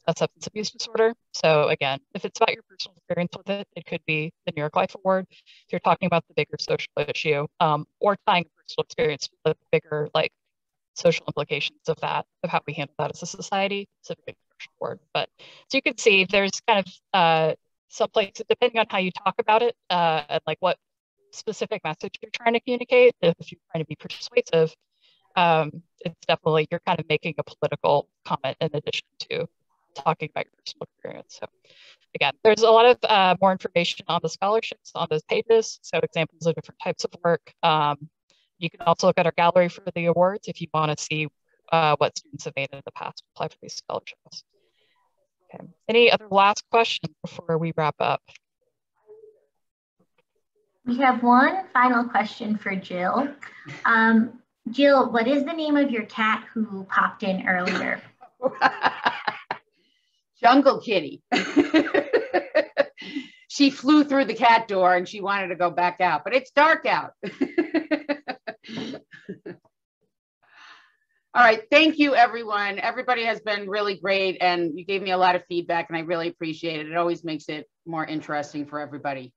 a substance abuse disorder. So again, if it's about your personal experience with it, it could be the New York Life Award. If you're talking about the bigger social issue, or tying personal experience with the bigger like social implications of that, of how we handle that as a society, Civic Expression Award. But so you can see there's kind of some places, depending on how you talk about it, and like what specific message you're trying to communicate. If you're trying to be persuasive, it's definitely, you're kind of making a political comment in addition to talking about your personal experience. So again, there's a lot of more information on the scholarships on those pages. So examples of different types of work. You can also look at our gallery for the awards if you want to see what students have made in the past to apply for these scholarships. Okay. Any other last questions before we wrap up? We have one final question for Jill. Jill, what is the name of your cat who popped in earlier? Jungle Kitty. She flew through the cat door and she wanted to go back out, but it's dark out. All right, thank you, everyone. Everybody has been really great and you gave me a lot of feedback and I really appreciate it. It always makes it more interesting for everybody.